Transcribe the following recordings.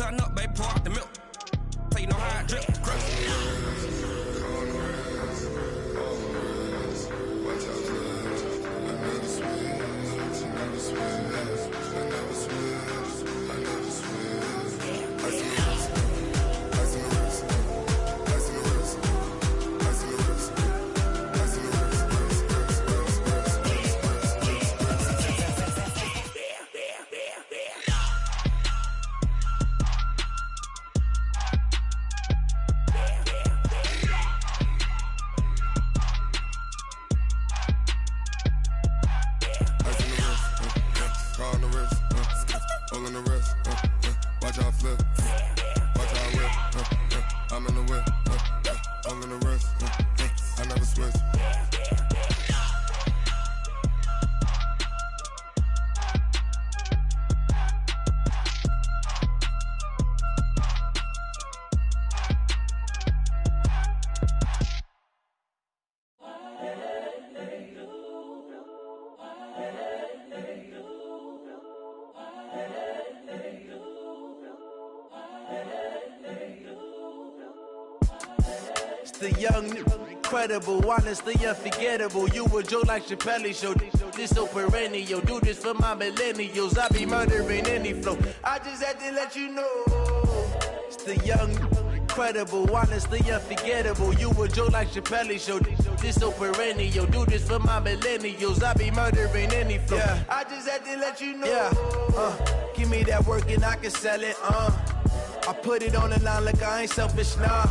turn up, baby, pour out the milk. So you know how I drip. The young, incredible, honestly unforgettable. You a joke like Chappelle Show. This so perennial. Do this for my millennials. I be murdering any flow. I just had to let you know. It's the young, incredible, honestly unforgettable. You a joke like Chappelle Show. This so perennial. Do this for my millennials. I be murdering any flow. Yeah. I just had to let you know. Yeah. Give me that work and I can sell it. I put it on the line like I ain't selfish, nah.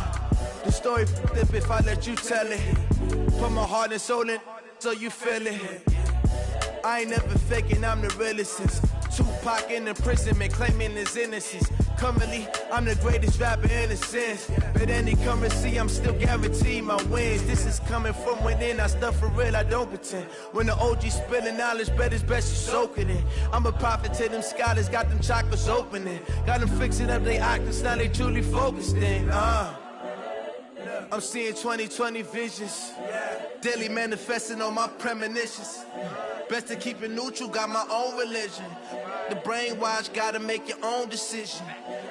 The story flip if I let you tell it. Put my heart and soul in so you feel it. I ain't never faking, I'm the realest since Tupac in imprisonment, claiming his innocence. Currently, I'm the greatest rapper in a sense. But any currency, I'm still guaranteed my wins. This is coming from within, I stuff for real, I don't pretend. When the OG spilling knowledge, bet it's best you soak it in. I'm a prophet to them scholars, got them chakras opening. Got them fixing up their octaves, now they truly focused in. I'm seeing 2020 visions, daily manifesting on my premonitions. Best to keep it neutral, got my own religion. The brainwash, gotta make your own decision.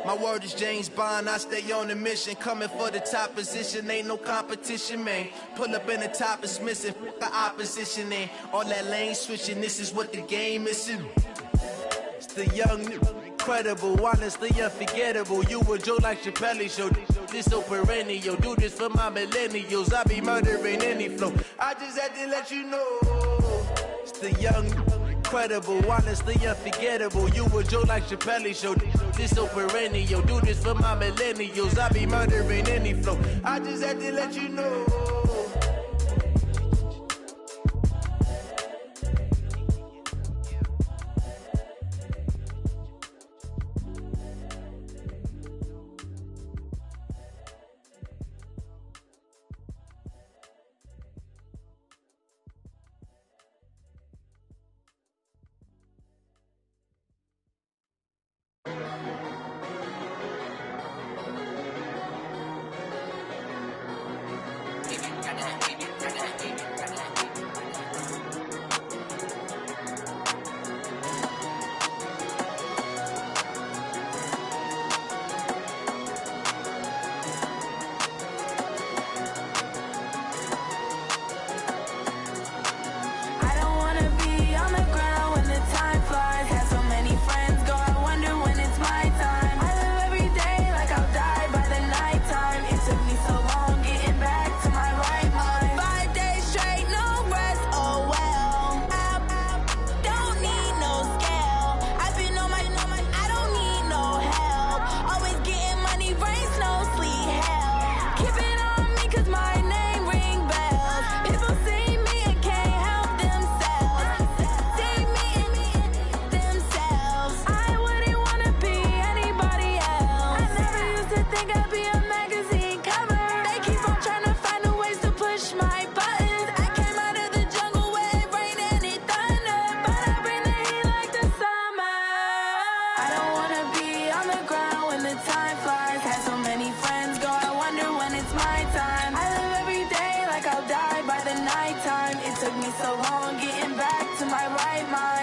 My word is James Bond, I stay on a mission. Coming for the top position, ain't no competition, man. Pull up in the top, it's missing, the opposition ain't. All that lane switching, this is what the game is. It's the young, incredible, honestly unforgettable. You a joke like Chappelle Show. This so perennial. Do this for my millennials. I be murdering any flow. I just had to let you know. It's the young, incredible, honestly unforgettable. You a joke like Chappelle Show. This so perennial. Do this for my millennials. I be murdering any flow. I just had to let you know.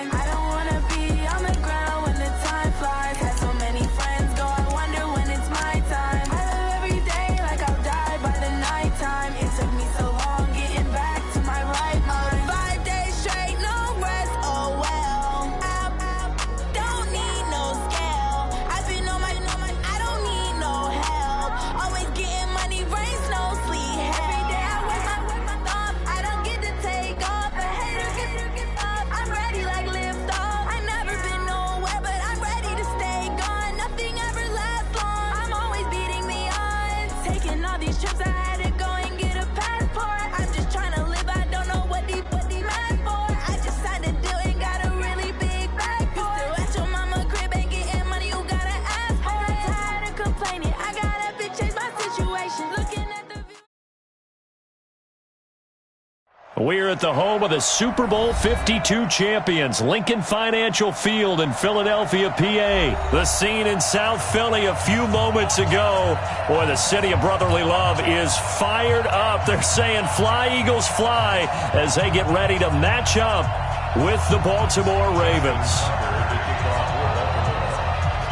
I don't wanna be on the ground when the time flies. Had so many friends go, I wonder these trips, I had to go and get a passport. I'm just trying to live, I don't know what these mad for. I just signed a deal and got a really big bag for it. Still at your mama crib, ain't getting money, you gotta ask for it. I'm tired of complaining, I gotta be change my situation. Looking at the view. We're at the home of the Super Bowl 52 champions, Lincoln Financial Field in Philadelphia, PA. The scene in South Philly a few moments ago. Boy, the city of brotherly love is fired up. They're saying fly, Eagles, fly as they get ready to match up with the Baltimore Ravens.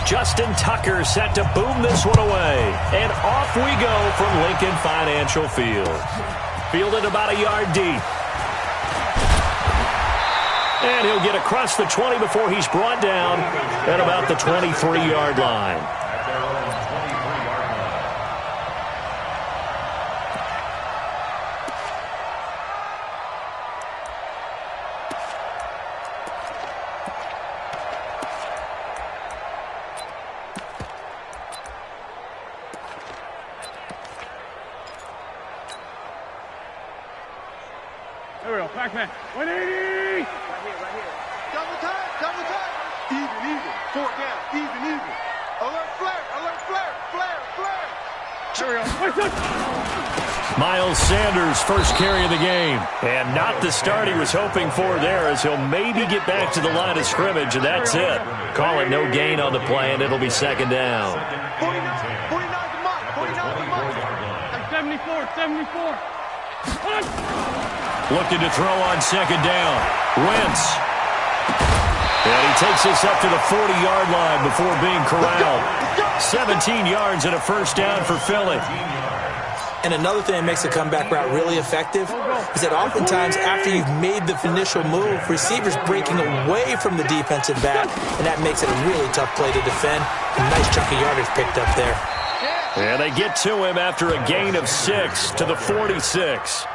Justin Tucker set to boom this one away. And off we go from Lincoln Financial Field. Fielded about a yard deep. And he'll get across the 20 before he's brought down at about the 23-yard line. There we go. Back man. 180. Right here. Double time. Even. Fourth down. Even. Alert flare. There we go. Miles Sanders, first carry of the game. And not the start he was hoping for there, as he'll maybe get back to the line of scrimmage, and that's it. Call it no gain on the play, and it'll be second down. 49 the mark. 74. Looking to throw on second down. Wentz. And he takes this up to the 40-yard line before being corralled. 17 yards and a first down for Philly. And another thing that makes the comeback route really effective is that oftentimes after you've made the initial move, receivers breaking away from the defensive back, and that makes it a really tough play to defend. A nice chunk of yardage picked up there. And they get to him after a gain of 6 to the 46.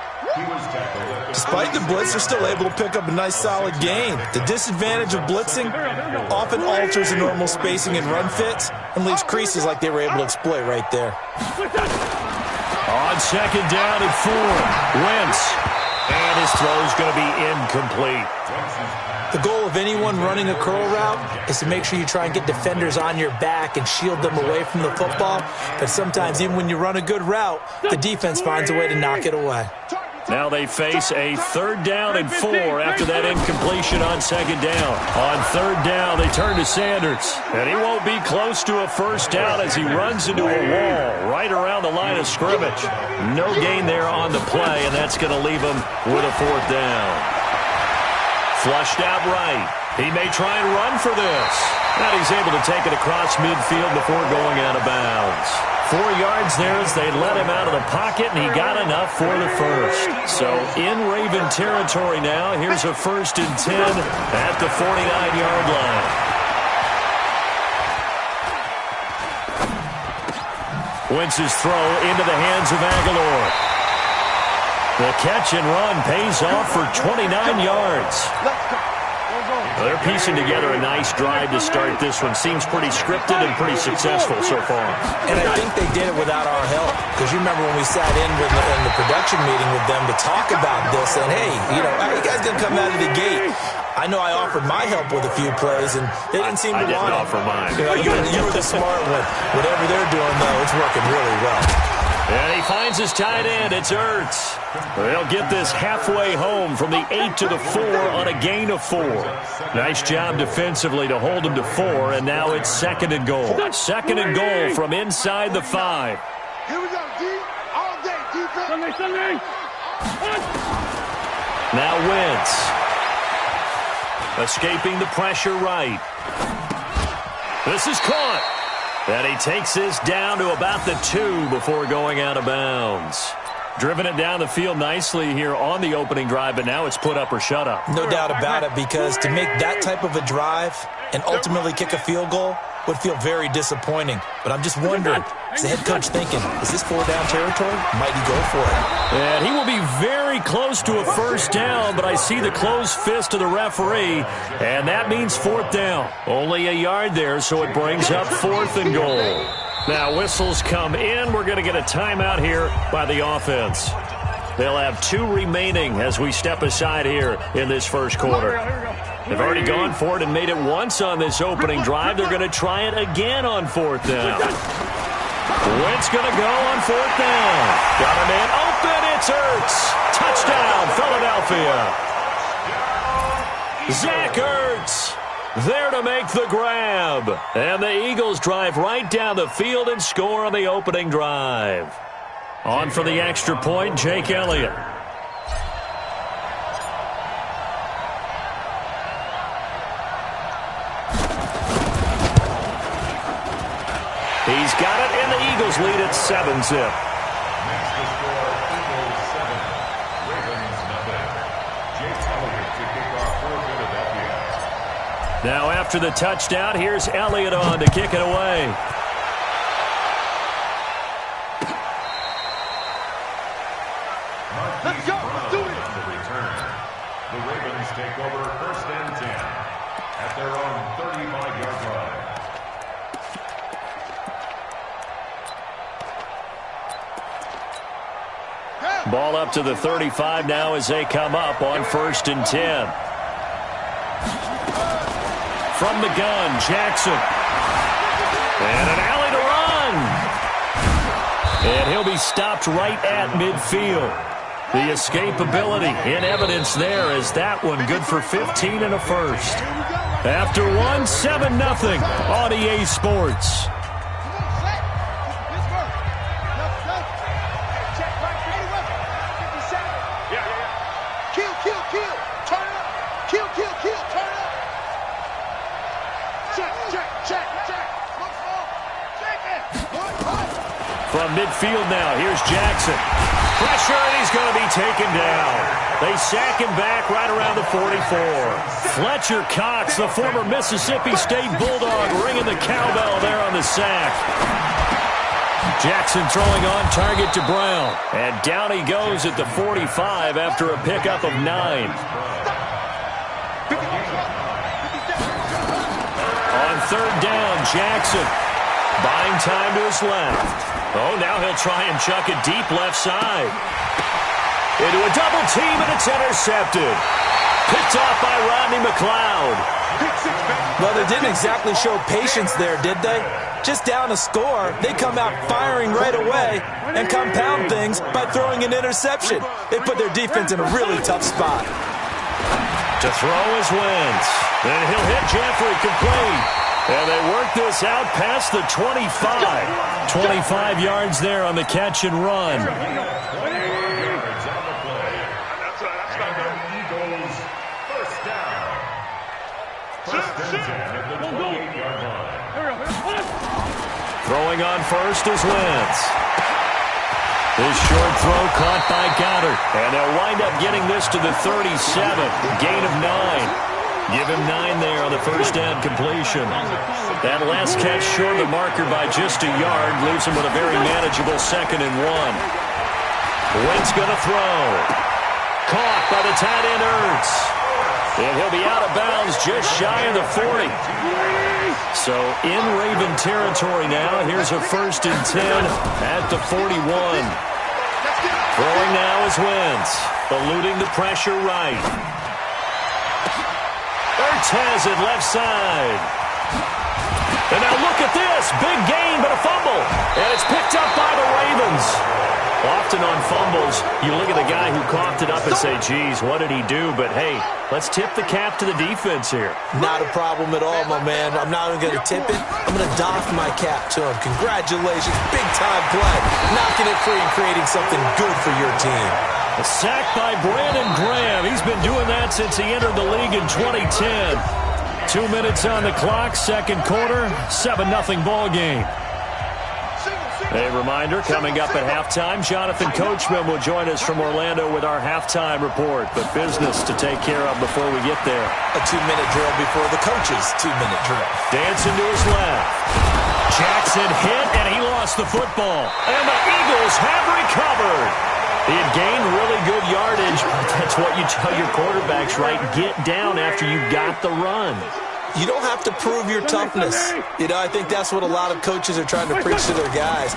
Despite the blitz, they're still able to pick up a nice solid gain. The disadvantage of blitzing often alters the normal spacing and run fits and leaves creases like they were able to exploit right there. On second down and 4, Wentz. And his throw's going to be incomplete. The goal of anyone running a curl route is to make sure you try and get defenders on your back and shield them away from the football. But sometimes even when you run a good route, the defense finds a way to knock it away. Now they face a third down and 4 after that incompletion on second down. On third down, they turn to Sanders. And he won't be close to a first down as he runs into a wall right around the line of scrimmage. No gain there on the play, and that's going to leave him with a fourth down. Flushed out right. He may try and run for this. And he's able to take it across midfield before going out of bounds. 4 yards there as they let him out of the pocket, and he got enough for the first. So in Raven territory now, here's a 1st and 10 at the 49-yard line. Wentz's throw into the hands of Aguilar. The catch and run pays off for 29 yards. They're piecing together a nice drive to start this one. Seems pretty scripted and pretty successful so far. And I think they did it without our help. Because you remember when we sat in the production meeting with them to talk about this, and hey, how are you guys going to come out of the gate? I know I offered my help with a few plays, and they didn't seem to want it. I didn't offer mine. You were the smart one. Whatever they're doing, though, it's working really well. And he finds his tight end. It's Ertz. They'll get this halfway home from the 8 to the 4 on a gain of 4. Nice job defensively to hold him to 4, and now it's 2nd and goal. 2nd and goal from inside the 5. Here we go, D. All day, defense. Sunday. Now Wentz. Escaping the pressure right. This is caught. And he takes this down to about the 2 before going out of bounds. Driven it down the field nicely here on the opening drive, but now it's put up or shut up. No doubt about it, because to make that type of a drive and ultimately kick a field goal would feel very disappointing. But I'm just wondering, is the head coach thinking, is this 4-down territory? Might he go for it? And he will be very close to a first down, but I see the closed fist of the referee, and that means 4th down. Only a yard there, so it brings up 4th and goal. Now whistles come in. We're going to get a timeout here by the offense. They'll have 2 remaining as we step aside here in this first quarter. They've already gone for it and made it once on this opening drive. They're going to try it again on 4th down. Wentz going to go on 4th down. Got a man open. It's Ertz. Touchdown, Philadelphia. Zach Ertz there to make the grab. And the Eagles drive right down the field and score on the opening drive. On for the extra point, Jake Elliott. He's got it, and the Eagles lead at 7-zip. Now after the touchdown, here's Elliott on to kick it away. Let's go. Let's do it. The return. The Ravens take over 1st and 10 at their own 35-yard line. Ball up to the 35 now as they come up on 1st and 10. From the gun, Jackson. And an alley to run. And he'll be stopped right at midfield. The escapability in evidence there as that one good for 15 and a first. After one, 7-0 on EA Sports. From midfield now, here's Jackson. Pressure, and he's going to be taken down. They sack him back right around the 44. Fletcher Cox, the former Mississippi State Bulldog, ringing the cowbell there on the sack. Jackson throwing on target to Brown. And down he goes at the 45 after a pickup of 9. On 3rd down, Jackson. Buying time to his left. Oh, now he'll try and chuck it deep left side. Into a double team, and it's intercepted. Picked off by Rodney McLeod. Well, they didn't exactly show patience there, did they? Just down a score, they come out firing right away and compound things by throwing an interception. They put their defense in a really tough spot. To throw is Wentz. Then he'll hit Jeffrey complete. And they work this out past the 25. 25 yards there on the catch and run. Throwing on first is Wentz. This short throw caught by Goddard. And they'll wind up getting this to the 37. Gain of 9. Give him 9 there on the first down completion. That last catch short of the marker by just a yard leaves him with a very manageable 2nd and 1. Wentz going to throw. Caught by the tight end Ertz. And he'll be out of bounds just shy of the 40. So in Raven territory now. Here's a 1st and 10 at the 41. Throwing now is Wentz. Eluding the pressure right. Ertz has it left side. And now look at this. Big gain, but a fumble. And it's picked up by the Ravens. Often on fumbles, you look at the guy who coughed it up and say, geez, what did he do? But, hey, let's tip the cap to the defense here. Not a problem at all, my man. I'm not even going to tip it. I'm going to doff my cap to him. Congratulations. Big-time play. Knocking it free and creating something good for your team. A sack by Brandon Graham. He's been doing that since he entered the league in 2010. 2 minutes on the clock, 2nd quarter, 7-0 ball game. A reminder, coming up at halftime, Jonathan Coachman will join us from Orlando with our halftime report. But business to take care of before we get there. A 2-minute drill before the coach's 2-minute drill. Dancing to his left. Jackson hit, and he lost the football. And the Eagles have recovered. He had gained really good yardage. That's what you tell your quarterbacks, right? Get down after you got the run. You don't have to prove your toughness. You know, I think that's what a lot of coaches are trying to preach to their guys.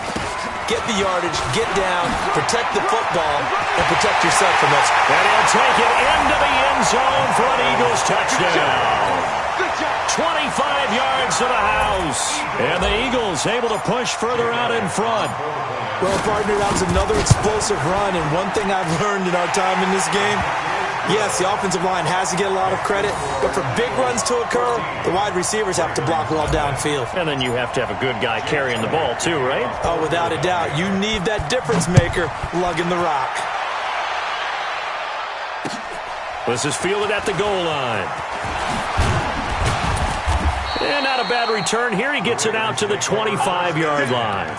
Get the yardage, get down, protect the football, and protect yourself from that. And he'll take it into the end zone for an Eagles touchdown. 25 yards to the house. And the Eagles able to push further out in front. Well, partner, that was another explosive run, and one thing I've learned in our time in this game, yes, the offensive line has to get a lot of credit, but for big runs to occur, the wide receivers have to block well downfield. And then you have to have a good guy carrying the ball too, right? Oh, without a doubt. You need that difference maker lugging the rock. This is fielded at the goal line. And not a bad return here. He gets it out to the 25-yard line.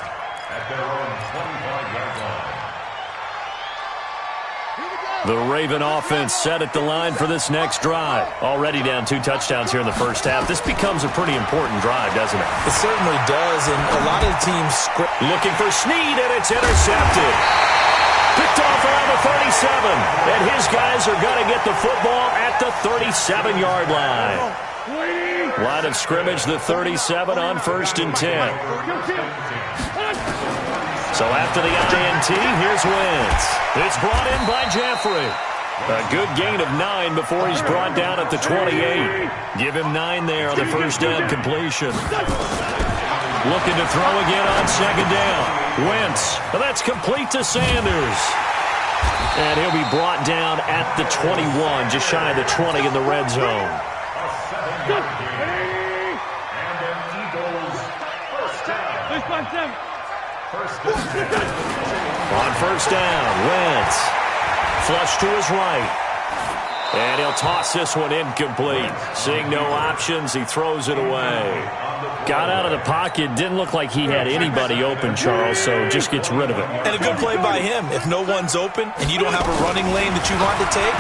The Raven offense set at the line for this next drive. Already down 2 touchdowns here in the first half. This becomes a pretty important drive, doesn't it? It certainly does, and a lot of the teams looking for Snead, and it's intercepted. Picked off around the 37, and his guys are going to get the football at the 37-yard line. Line of scrimmage, the 37 on 1st and 10. So after the INT, here's Wentz. It's brought in by Jeffrey. A good gain of 9 before he's brought down at the 28. Give him 9 there on the first down completion. Looking to throw again on 2nd down. Wentz. That's complete to Sanders. And he'll be brought down at the 21, just shy of the 20 in the red zone. On 1st down, Wentz. Flush to his right. And he'll toss this one incomplete. Seeing no options, he throws it away. Got out of the pocket. Didn't look like he had anybody open, Charles, so just gets rid of it. And a good play by him. If no one's open and you don't have a running lane that you want to take,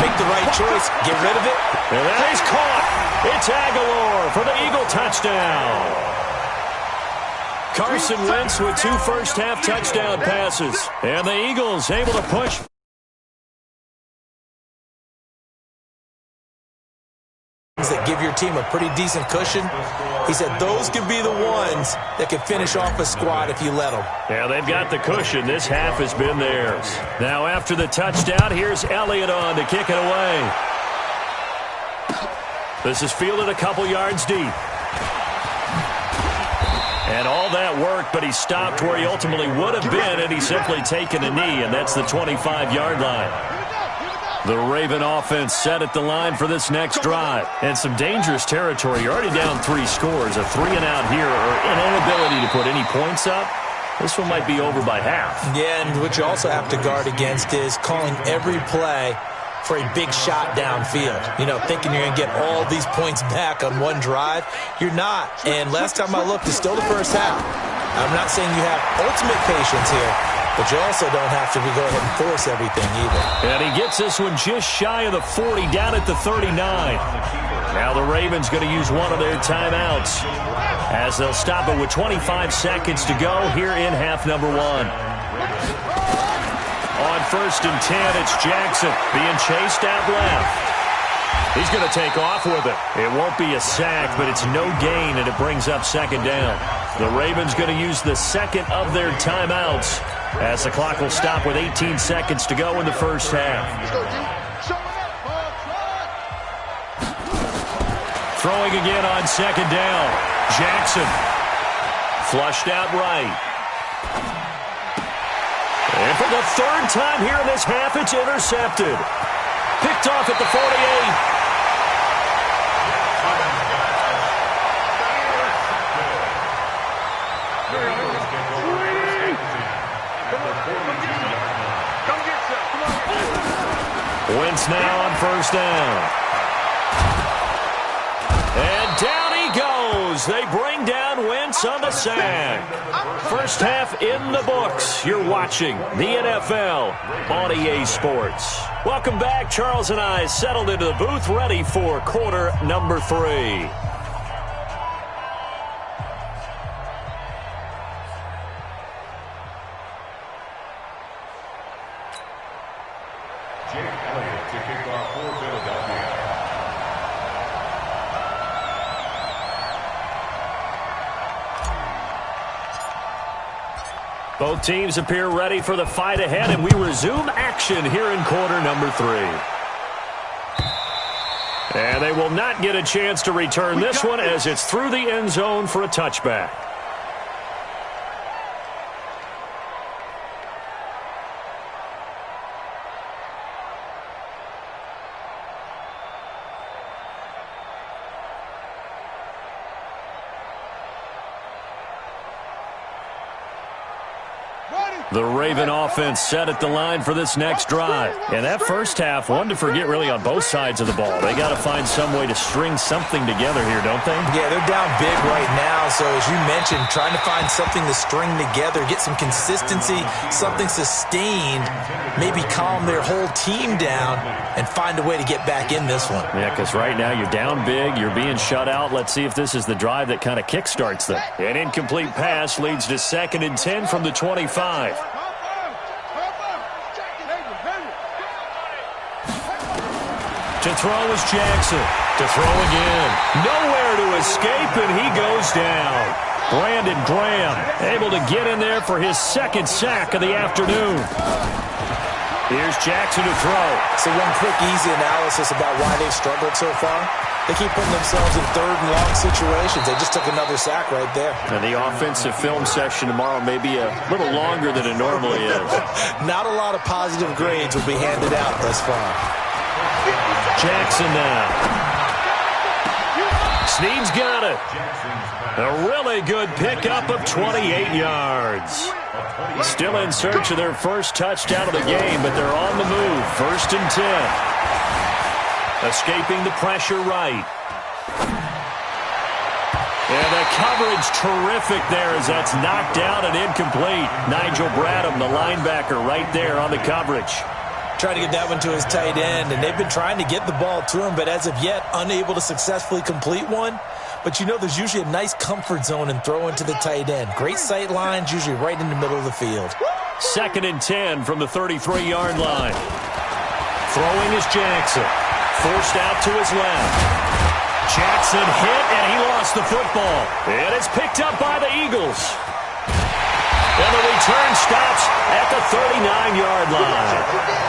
make the right choice. Get rid of it. And that is caught. It's Aguilar for the Eagle touchdown. Carson Wentz with 2 first-half touchdown passes. And the Eagles able to push. That give your team a pretty decent cushion. He said those could be the ones that could finish off a squad if you let them. Yeah, they've got the cushion. This half has been theirs. Now after the touchdown, here's Elliott on to kick it away. This is fielded a couple yards deep. And all that worked, but he stopped where he ultimately would have been, and he's simply taken a knee, and that's the 25-yard line. The Raven offense set at the line for this next drive. And some dangerous territory. You're already down 3 scores. A 3-and-out here, or an inability to put any points up. This one might be over by half. Yeah, and what you also have to guard against is calling every play for a big shot downfield. You know, thinking you're going to get all these points back on one drive. You're not. And last time I looked, it's still the first half. I'm not saying you have ultimate patience here, but you also don't have to go ahead and force everything either. And he gets this one just shy of the 40, down at the 39. Now the Ravens going to use one of their timeouts as they'll stop it with 25 seconds to go here in half number 1. On 1st and 10, it's Jackson being chased out left. He's going to take off with it. It won't be a sack, but it's no gain, and it brings up 2nd down. The Ravens going to use the second of their timeouts as the clock will stop with 18 seconds to go in the first half. Throwing again on 2nd down. Jackson flushed out right. And for the 3rd time here in this half, it's intercepted. Picked off at the 48. Wentz now on 1st down. And down he goes. They bring down Wentz on the sack. First half in the books. You're watching the NFL on EA Sports. Welcome back. Charles and I settled into the booth, ready for quarter number 3. Both teams appear ready for the fight ahead, and we resume action here in quarter number 3. And they will not get a chance to return this one as it's through the end zone for a touchback. The Raven offense set at the line for this next drive. And that first half, one to forget really on both sides of the ball. They got to find some way to string something together here, don't they? Yeah, they're down big right now. So as you mentioned, trying to find something to string together, get some consistency, something sustained, maybe calm their whole team down and find a way to get back in this one. Yeah, because right now you're down big, you're being shut out. Let's see if this is the drive that kind of kickstarts them. An incomplete pass leads to 2nd and 10 from the 25. To throw is Jackson. To throw again. Nowhere to escape, and he goes down. Brandon Graham able to get in there for his 2nd sack of the afternoon. Here's Jackson to throw. So one quick, easy analysis about why they've struggled so far. They keep putting themselves in 3rd and long situations. They just took another sack right there. And the offensive film session tomorrow may be a little longer than it normally is. Not a lot of positive grades will be handed out thus far. Jackson now. Snead's got it. A really good pickup of 28 yards. Still in search of their first touchdown of the game, but they're on the move. 1st and 10. Escaping the pressure right. And the coverage terrific there as that's knocked out and incomplete. Nigel Bradham, the linebacker, right there on the coverage. Trying to get that one to his tight end, and they've been trying to get the ball to him, but as of yet, unable to successfully complete one. But you know there's usually a nice comfort zone in throwing to the tight end. Great sight lines, usually right in the middle of the field. 2nd and 10 from the 33-yard line. Throwing is Jackson. Forced out to his left. Jackson hit, and he lost the football. And it's picked up by the Eagles. And the return stops at the 39-yard line.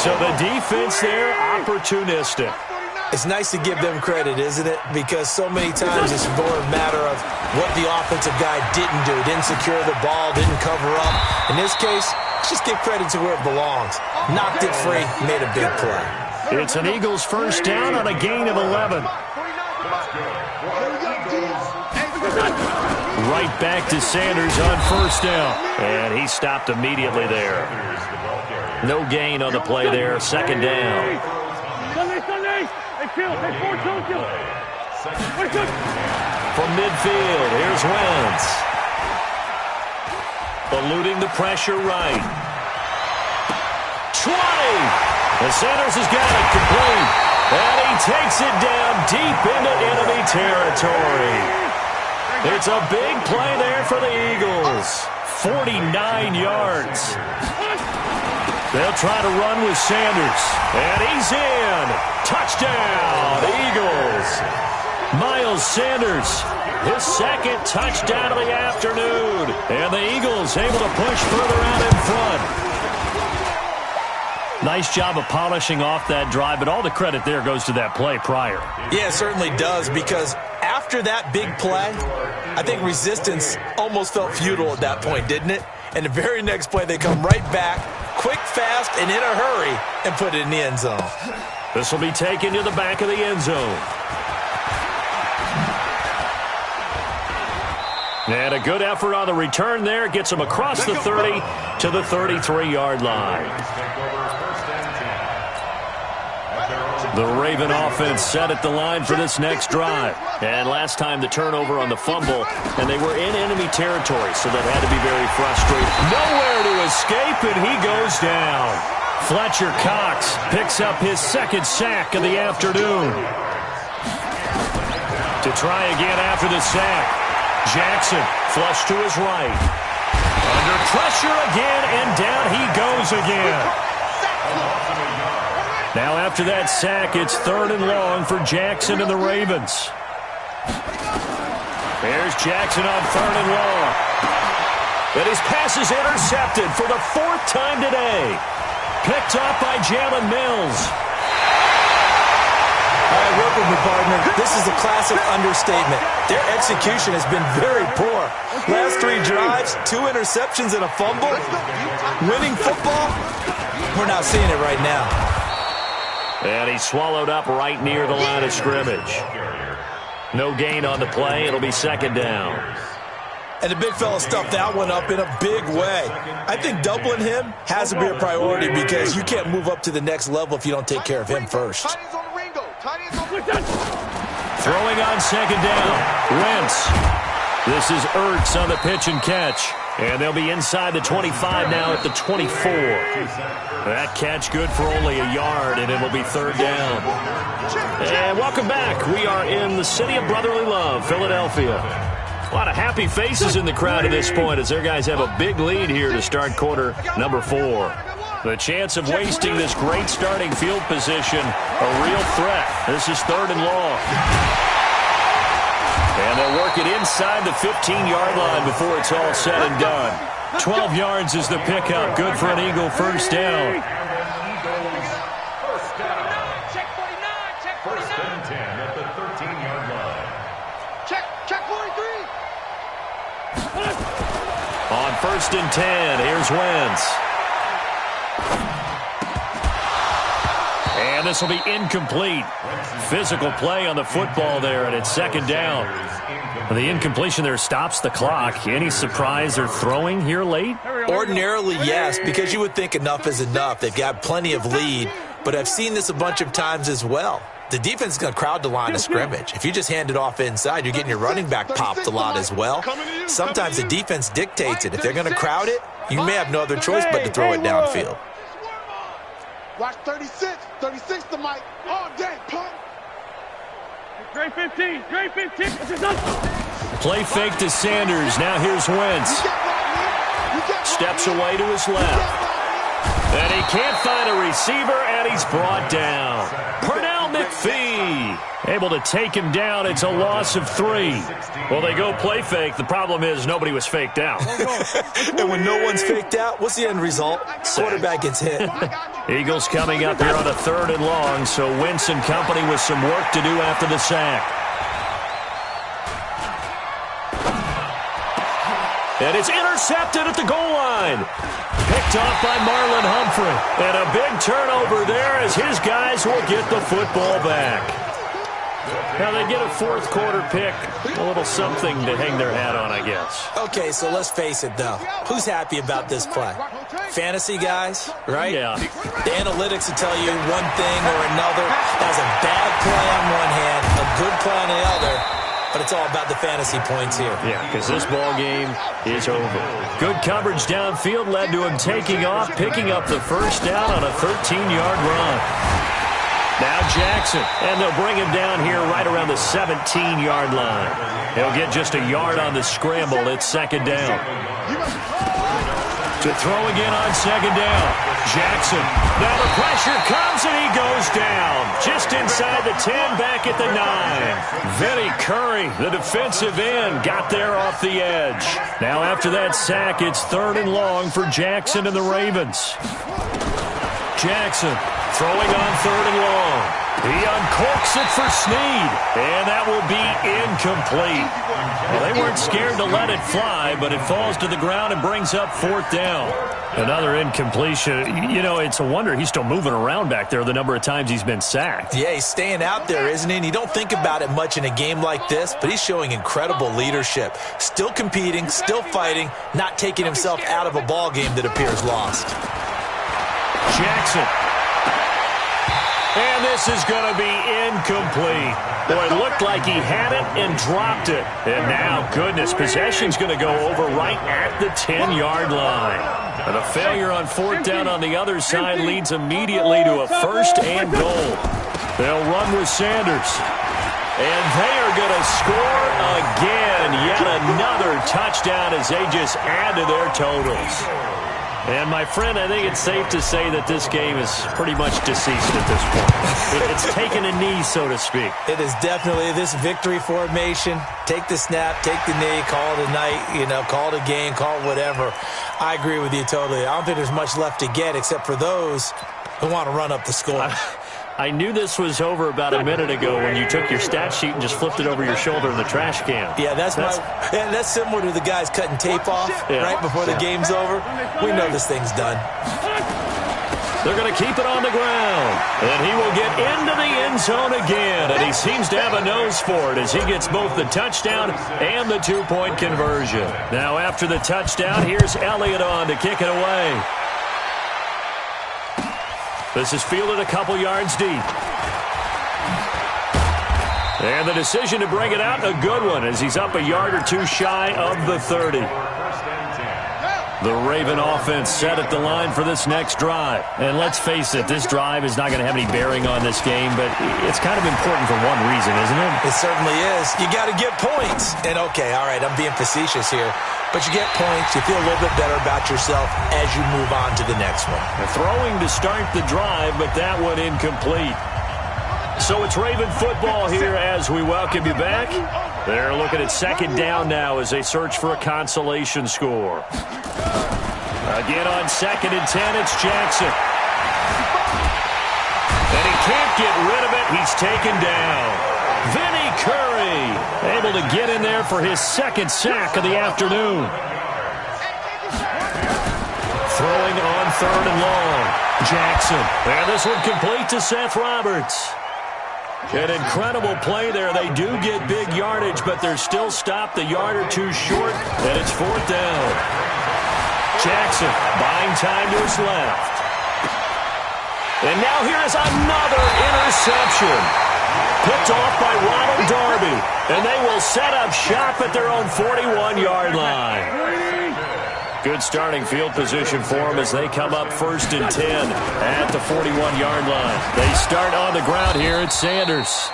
So the defense there, opportunistic. It's nice to give them credit, isn't it? Because so many times it's more a matter of what the offensive guy didn't do. Didn't secure the ball, didn't cover up. In this case, just give credit to where it belongs. Knocked it free, made a big play. It's an Eagles first down on a gain of 11. Right back to Sanders on first down. And he stopped immediately there. No gain on the play there. 2nd down. From midfield, here's Wentz. Eluding the pressure right. 20! And Sanders has got it complete. And he takes it down deep into enemy territory. It's a big play there for the Eagles. 49 yards. They'll try to run with Sanders. And he's in. Touchdown, Eagles. Miles Sanders, his 2nd touchdown of the afternoon. And the Eagles able to push further out in front. Nice job of polishing off that drive, but all the credit there goes to that play prior. Yeah, it certainly does, because after that big play, I think resistance almost felt futile at that point, didn't it? And the very next play, they come right back, quick, fast, and in a hurry, and put it in the end zone. This will be taken to the back of the end zone. And a good effort on the return there. Gets them across the 30 to the 33-yard line. The Raven offense set at the line for this next drive. And last time the turnover on the fumble, and they were in enemy territory, so that had to be very frustrating. Nowhere to escape, and he goes down. Fletcher Cox picks up his 2nd sack of the afternoon. To try again after the sack. Jackson flush to his right. Under pressure again, and down he goes again. Now after that sack, it's 3rd and long for Jackson and the Ravens. There's Jackson on 3rd and long. And his pass is intercepted for the 4th time today. Picked off by Jalen Mills. All right, work with me, partner. This is a classic understatement. Their execution has been very poor. Last 3 drives, 2 interceptions and a fumble. Winning football? We're not seeing it right now. And he's swallowed up right near the line of scrimmage. No gain on the play. It'll be 2nd down. And the big fella stuffed that one up in a big way. I think doubling him has to be a priority because you can't move up to the next level if you don't take care of him first. Throwing on 2nd down. Wentz. This is Ertz on the pitch and catch. And they'll be inside the 25 now at the 24. That catch good for only a yard, and it'll be 3rd down. And welcome back. We are in the city of brotherly love, Philadelphia. A lot of happy faces in the crowd at this point as their guys have a big lead here to start quarter number 4. The chance of wasting this great starting field position, a real threat. This is 3rd and long. And they'll work it inside the 15-yard line before it's all said and done. 12 yards is the pickup. Good for an Eagle first down. Check 49, check 49. First and 10 at the 13-yard line. Check 43. On 1st and 10, here's Wentz. And this will be incomplete. Physical play on the football there, and it's 2nd down. The incompletion there stops the clock. Any surprise they're throwing here late? Ordinarily, yes, because you would think enough is enough. They've got plenty of lead, but I've seen this a bunch of times as well. The defense is going to crowd the line of scrimmage. If you just hand it off inside, you're getting your running back popped a lot as well. Sometimes the defense dictates it. If they're going to crowd it, you may have no other choice but to throw it downfield. Watch 36. 36 to Mike. All day, punt. Great 15. Great 15. Play fake to Sanders. Now here's Wentz. Steps away to his left. And he can't find a receiver, and he's brought down. Pernell McPhee able to take him down. It's a loss of 3. Well, they go play fake. The problem is nobody was faked out. And when no one's faked out, what's the end result? Quarterback gets hit. Eagles coming up here on a 3rd and long, so Wentz and company with some work to do after the sack. And it's intercepted at the goal line. Picked off by Marlon Humphrey. And a big turnover there as his guys will get the football back. Now they get a 4th quarter pick. A little something to hang their hat on, I guess. Okay, so let's face it, though. Who's happy about this play? Fantasy guys, right? Yeah. The analytics will tell you one thing or another. That was a bad play on one hand, a good play on the other. But it's all about the fantasy points here. Yeah, because this ball game is over. Good coverage downfield led to him taking off, picking up the first down on a 13-yard run. Now Jackson, and they'll bring him down here right around the 17-yard line. He'll get just a yard on the scramble. It's 2nd down. To throw again on 2nd down. Jackson. Now the pressure comes and he goes down. Just inside the 10, back at the 9. Vinny Curry, the defensive end, got there off the edge. Now after that sack, it's 3rd and long for Jackson and the Ravens. Jackson throwing on 3rd and long. He uncorks it for Snead, and that will be incomplete. Well, they weren't scared to let it fly, but it falls to the ground and brings up 4th down. Another incompletion. You know, it's a wonder he's still moving around back there the number of times he's been sacked. Yeah, he's staying out there, isn't he? And you don't think about it much in a game like this, but he's showing incredible leadership. Still competing, still fighting, not taking himself out of a ball game that appears lost. Jackson. And this is going to be incomplete. Boy, it looked like he had it and dropped it. And now, goodness, possession's going to go over right at the 10-yard line. And a failure on 4th down on the other side leads immediately to a 1st and goal. They'll run with Sanders. And they are going to score again. Yet another touchdown as they just add to their totals. And, my friend, I think it's safe to say that this game is pretty much deceased at this point. It's taken a knee, so to speak. It is definitely this victory formation. Take the snap, take the knee, call it a night, call it a game, call it whatever. I agree with you totally. I don't think there's much left to get except for those who want to run up the score. I knew this was over about a minute ago when you took your stat sheet and just flipped it over your shoulder in the trash can. Yeah, that's similar to the guys cutting tape off right before the game's over. We know this thing's done. They're going to keep it on the ground. And he will get into the end zone again. And he seems to have a nose for it as he gets both the touchdown and the two-point conversion. Now after the touchdown, here's Elliott on to kick it away. This is fielded a couple yards deep. And the decision to bring it out, a good one, as he's up a yard or two shy of the 30. The Raven offense set at the line for this next drive. And let's face it, this drive is not going to have any bearing on this game, but it's kind of important for one reason, isn't it? It certainly is. You got to get points. And okay, all right, I'm being facetious here. But you get points, you feel a little bit better about yourself as you move on to the next one. Throwing to start the drive, but that one incomplete. So it's Raven football here as we welcome you back. They're looking at second down now as they search for a consolation score. Again on 2nd and 10, it's Jackson. And he can't get rid of it. He's taken down. Vinny Curry able to get in there for his second sack of the afternoon. Throwing on 3rd and long. Jackson. And this one complete to Seth Roberts. An incredible play there. They do get big yardage, but they're still stopped a yard or two short, and it's 4th down. Jackson buying time to his left. And now here is another interception. Picked off by Ronald Darby, and they will set up shop at their own 41-yard line. Good starting field position for them as they come up 1st and 10 at the 41-yard line. They start on the ground here at Sanders.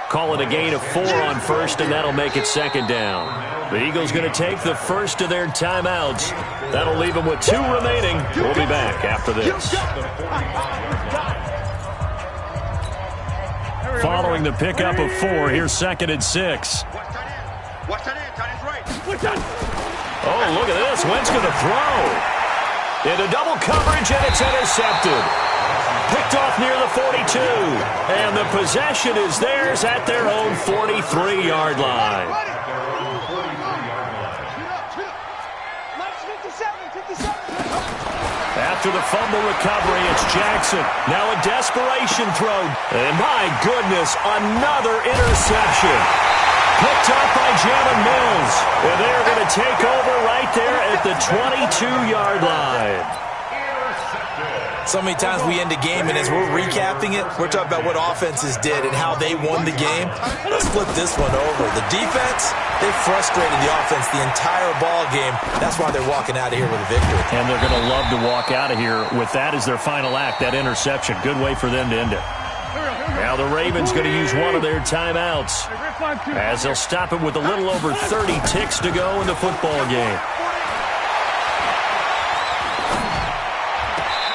Call it a gain of 4 on 1st, and that'll make it 2nd down. The Eagles going to take the first of their timeouts. That'll leave them with 2 remaining. We'll be back after this. Following the pickup of 4, here's 2nd and 6. Oh, look at this. Wentz going to throw. Into double coverage, and it's intercepted. Picked off near the 42. And the possession is theirs at their own 43-yard line. After the fumble recovery, it's Jackson. Now a desperation throw. And my goodness, another interception. Picked up by Jalen Mills. And they're going to take over right there at the 22-yard line. So many times we end a game, and as we're recapping it, we're talking about what offenses did and how they won the game. Let's flip this one over. The defense, they frustrated the offense the entire ball game. That's why they're walking out of here with a victory. And they're going to love to walk out of here with that as their final act, that interception. Good way for them to end it. Now the Ravens going to use one of their timeouts as they'll stop it with a little over 30 ticks to go in the football game.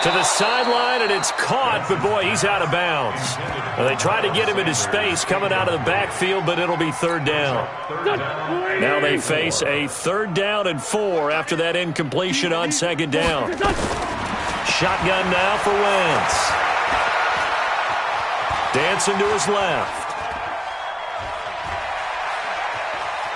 To the sideline, and it's caught, but boy, he's out of bounds. Well, they try to get him into space coming out of the backfield, but it'll be 3rd down. Now they face a 3rd down and 4 after that incompletion on 2nd down. Shotgun now for Wentz. Dancing to his left.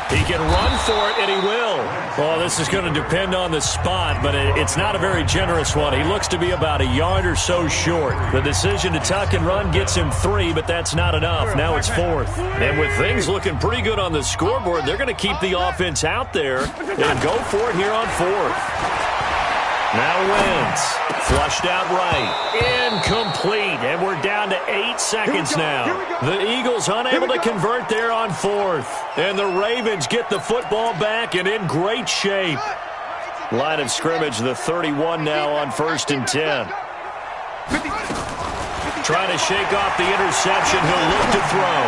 He can run for it, and he will. Well, this is going to depend on the spot, but it's not a very generous one. He looks to be about a yard or so short. The decision to tuck and run gets him 3, but that's not enough. Now it's 4th. And with things looking pretty good on the scoreboard, they're going to keep the offense out there and go for it here on 4th. Now Wentz, flushed out right, incomplete, and we're down to 8 seconds now. The Eagles unable to convert there on 4th, and the Ravens get the football back and in great shape. Line of scrimmage, the 31 now on 1st and 10. Trying to shake off the interception, he'll look to throw.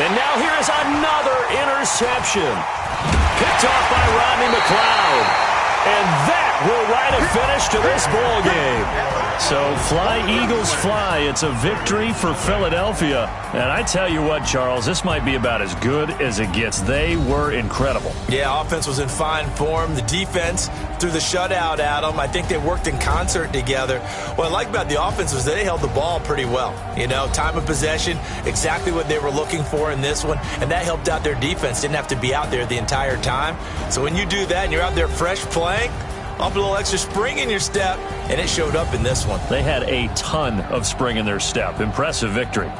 And now here is another interception. Picked off by Rodney McLeod. And that will finish to this ball game. So fly, Eagles, fly. It's a victory for Philadelphia. And I tell you what, Charles, this might be about as good as it gets. They were incredible. Yeah, offense was in fine form. The defense threw the shutout at them. I think they worked in concert together. What I like about the offense was they held the ball pretty well. You know, time of possession, exactly what they were looking for in this one, and that helped out their defense. Didn't have to be out there the entire time. So when you do that and you're out there fresh playing, up a little extra spring in your step, and it showed up in this one. They had a ton of spring in their step. Impressive victory.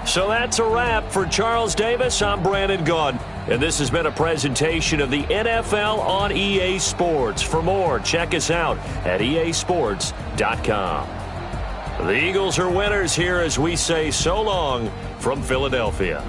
So that's a wrap for Charles Davis. I'm Brandon Gaudin, and this has been a presentation of the NFL on EA Sports. For more, check us out at easports.com. The Eagles are winners here as we say so long from Philadelphia.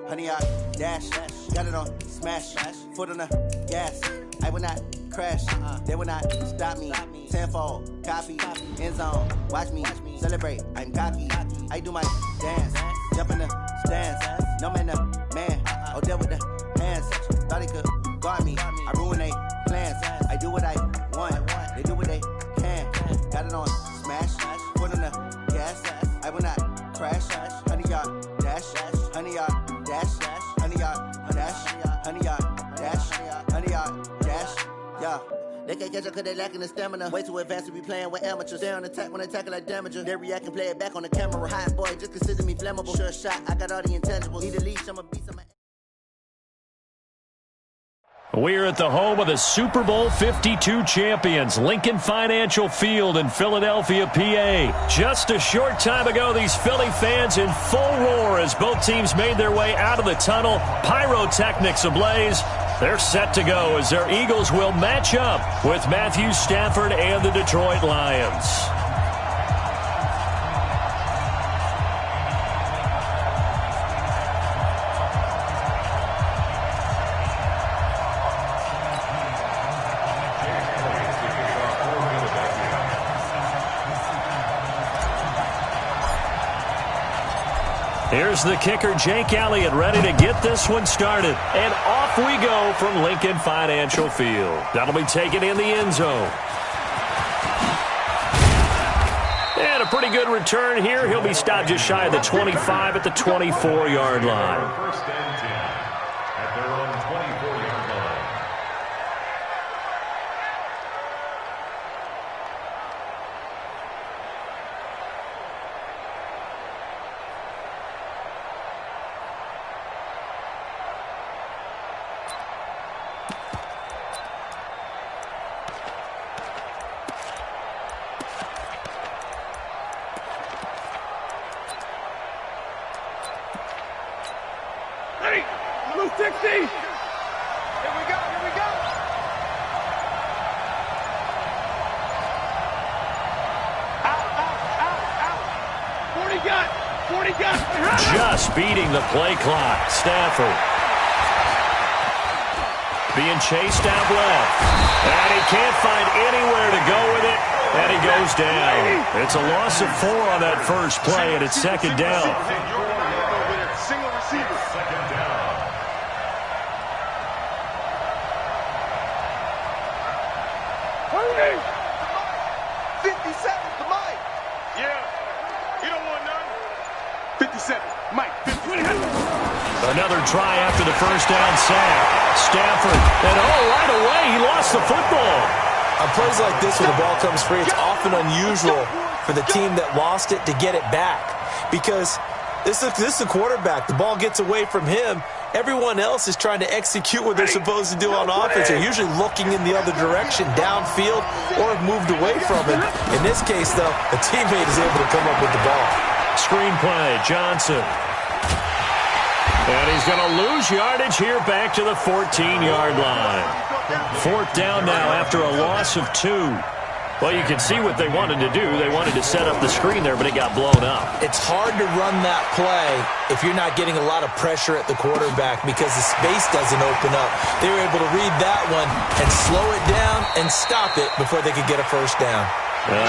Honey, I dash, got it on smash, foot on the gas. I will not crash, they will not stop me. Tenfold, copy, end zone, watch me celebrate. I'm cocky, I do my dance, jump in the stands. No man, the man, oh, there with the hands. Thought he could guard me, I ruin they plans. I do what I want, they do what they can. Got it on smash, foot on the gas. I will not crash, honey, y'all dash, honey, y'all dash, honey, y'all dash, honey, y'all dash, honey, y'all dash, yeah. They can't catch up cause they lacking the stamina. Way too advanced to be playing with amateurs. They on attack when they tackle like damager. They react and play it back on the camera. Hot boy, just consider me flammable. Sure shot, I got all the intangibles. Need a leash, I'ma beat some. We're at the home of the Super Bowl 52 champions, Lincoln Financial Field in Philadelphia, PA. Just a short time ago, these Philly fans in full roar as both teams made their way out of the tunnel. Pyrotechnics ablaze. They're set to go as their Eagles will match up with Matthew Stafford and the Detroit Lions. Here's the kicker, Jake Elliott, ready to get this one started. And off we go from Lincoln Financial Field. That'll be taken in the end zone. And a pretty good return here. He'll be stopped just shy of the 25 at the 24-yard line. First and 10 at their own 24-yard line. Blue 60. Here we go, here we go. Out. 40 got. Just beating the play clock. Stafford being chased out left. And he can't find anywhere to go with it. And he goes down. It's a loss of 4 on that first play, and it's second down. Single receiver. Second down. Hurry! 57, the Mike. Yeah. You don't want none. 57, Mike. 57. Another try after the first down sack. Stafford, and right away, he lost the football. On plays like this when the ball comes free, it's often unusual for the team that lost it to get it back. Because this is the quarterback. The ball gets away from him. Everyone else is trying to execute what they're supposed to do on offense. They're usually looking in the other direction, downfield, or have moved away from it. In this case, though, a teammate is able to come up with the ball. Screenplay, Johnson. And he's going to lose yardage here back to the 14-yard line. 4th down now after a loss of 2. Well, you can see what they wanted to do. They wanted to set up the screen there, but it got blown up. It's hard to run that play if you're not getting a lot of pressure at the quarterback because the space doesn't open up. They were able to read that one and slow it down and stop it before they could get a first down.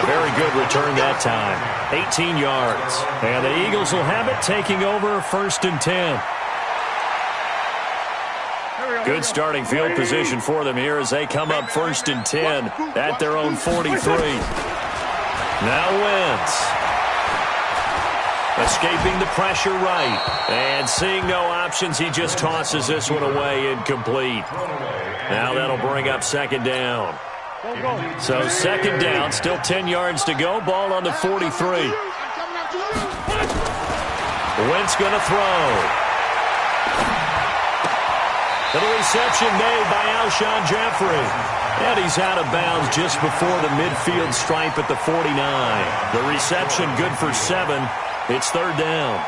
Very good return that time. 18 yards. And the Eagles will have it, taking over 1st and 10. Good starting field position for them here as they come up 1st and 10 at their own 43. Now Wentz. Escaping the pressure right. And seeing no options, he just tosses this one away, incomplete. Now that'll bring up 2nd down. So 2nd down, still 10 yards to go. Ball on the 43. Wentz going to throw. And the reception made by Alshon Jeffrey. And he's out of bounds just before the midfield stripe at the 49. The reception good for 7. It's 3rd down.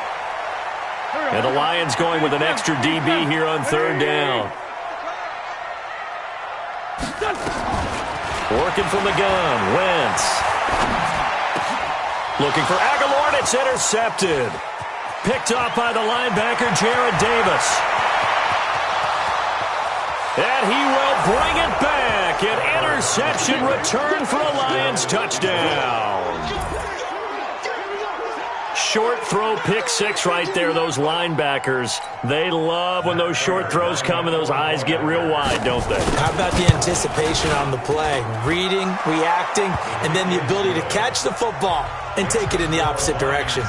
And the Lions going with an extra DB here on 3rd down. Working from the gun, Wentz. Looking for Aguilar, and it's intercepted. Picked off by the linebacker, Jared Davis. And he will bring it back. An interception return for a Lions touchdown. Short throw, pick 6 right there. Those linebackers, they love when those short throws come and those eyes get real wide, don't they? How about the anticipation on the play? Reading, reacting, and then the ability to catch the football and take it in the opposite direction.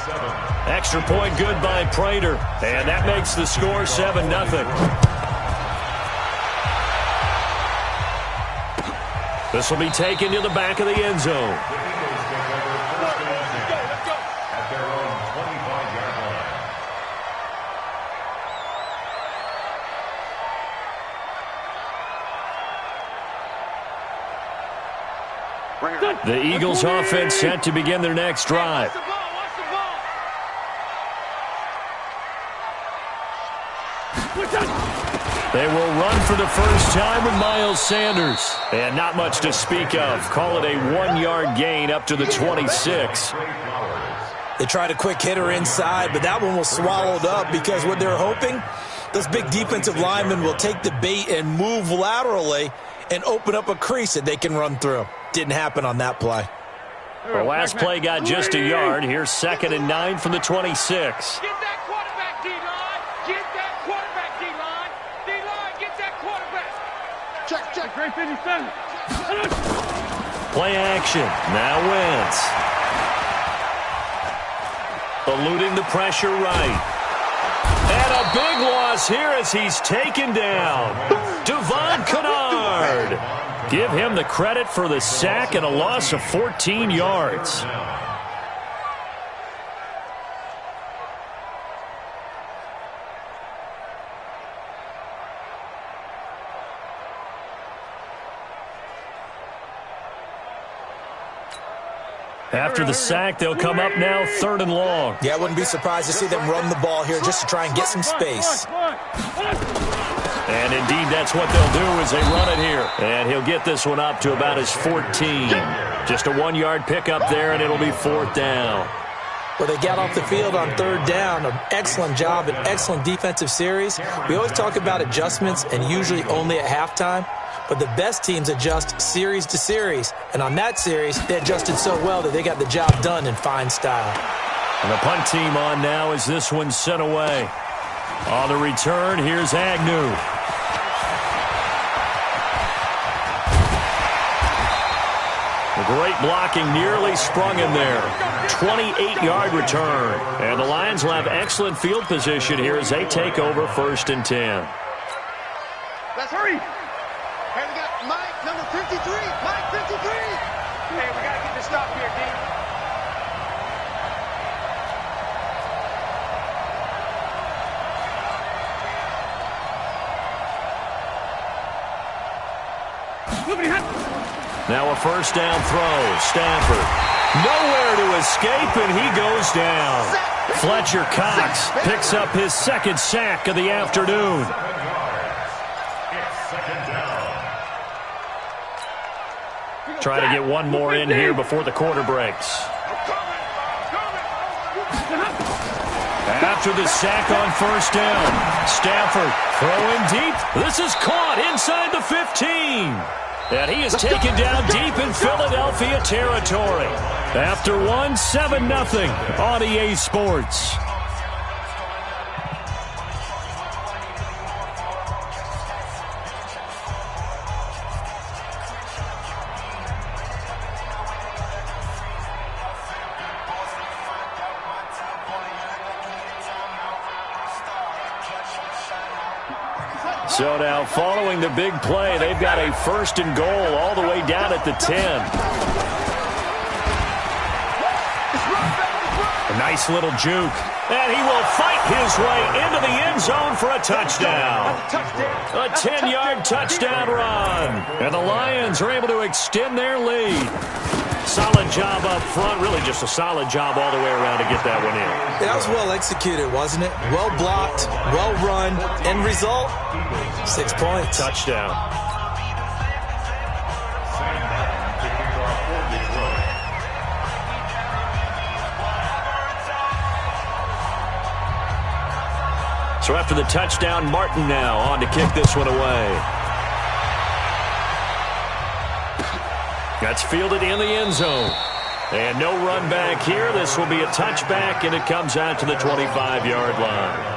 Extra point good by Prater. And that makes the score 7-0. This will be taken to the back of the end zone. At their own 25-yard line. The Eagles offense set to begin their next drive. They will run for the first time with Miles Sanders. And not much to speak of. Call it a 1-yard gain up to the 26. They tried a quick hitter inside, but that one was swallowed up because what they're hoping, those big defensive linemen will take the bait and move laterally and open up a crease that they can run through. Didn't happen on that play. The last play got just a yard. Here's 2nd and 9 from the 26. Get that quarterback, D-line. Get that quarterback, D-line. D-line, get that quarterback. Check. Great 57. Play action. Now Wentz. Eluding the pressure right. And a big loss here as he's taken down. Devon Kennard. Give him the credit for the sack and a loss of 14 yards. After the sack, they'll come up now 3rd and long. Yeah, I wouldn't be surprised to see them run the ball here just to try and get some space. And indeed, that's what they'll do as they run it here. And he'll get this one up to about his 14. Just a 1-yard pickup there, and it'll be 4th down. Well, they got off the field on 3rd down. An excellent job, an excellent defensive series. We always talk about adjustments, and usually only at halftime. But the best teams adjust series to series. And on that series, they adjusted so well that they got the job done in fine style. And the punt team on now as this one's sent away. On the return, here's Agnew. Great blocking, nearly sprung in there. 28-yard return. And the Lions will have excellent field position here as they take over 1st and 10. Let's hurry. Hey, we got Mike, number 53. Mike, 53. Hey, we got to get this stop here, D. Now a 1st down throw. Stafford. Nowhere to escape, and he goes down. Fletcher Cox picks up his second sack of the afternoon. Try to get one more in here before the quarter breaks. After the sack on first down, Stafford throwing deep. This is caught inside the 15. And he is taken down deep in Philadelphia territory. After one, 7-0 on EA Sports. So now, following the big play, they've got a 1st and goal all the way down at the 10. A nice little juke. And he will fight his way into the end zone for a touchdown. A 10-yard touchdown run. And the Lions are able to extend their lead. Solid job up front. Really just a solid job all the way around to get that one in. That was well executed, wasn't it? Well blocked, well run. End result, 6 points. Touchdown. So after the touchdown, Martin now on to kick this one away. That's fielded in the end zone. And no run back here. This will be a touchback, and it comes out to the 25-yard line.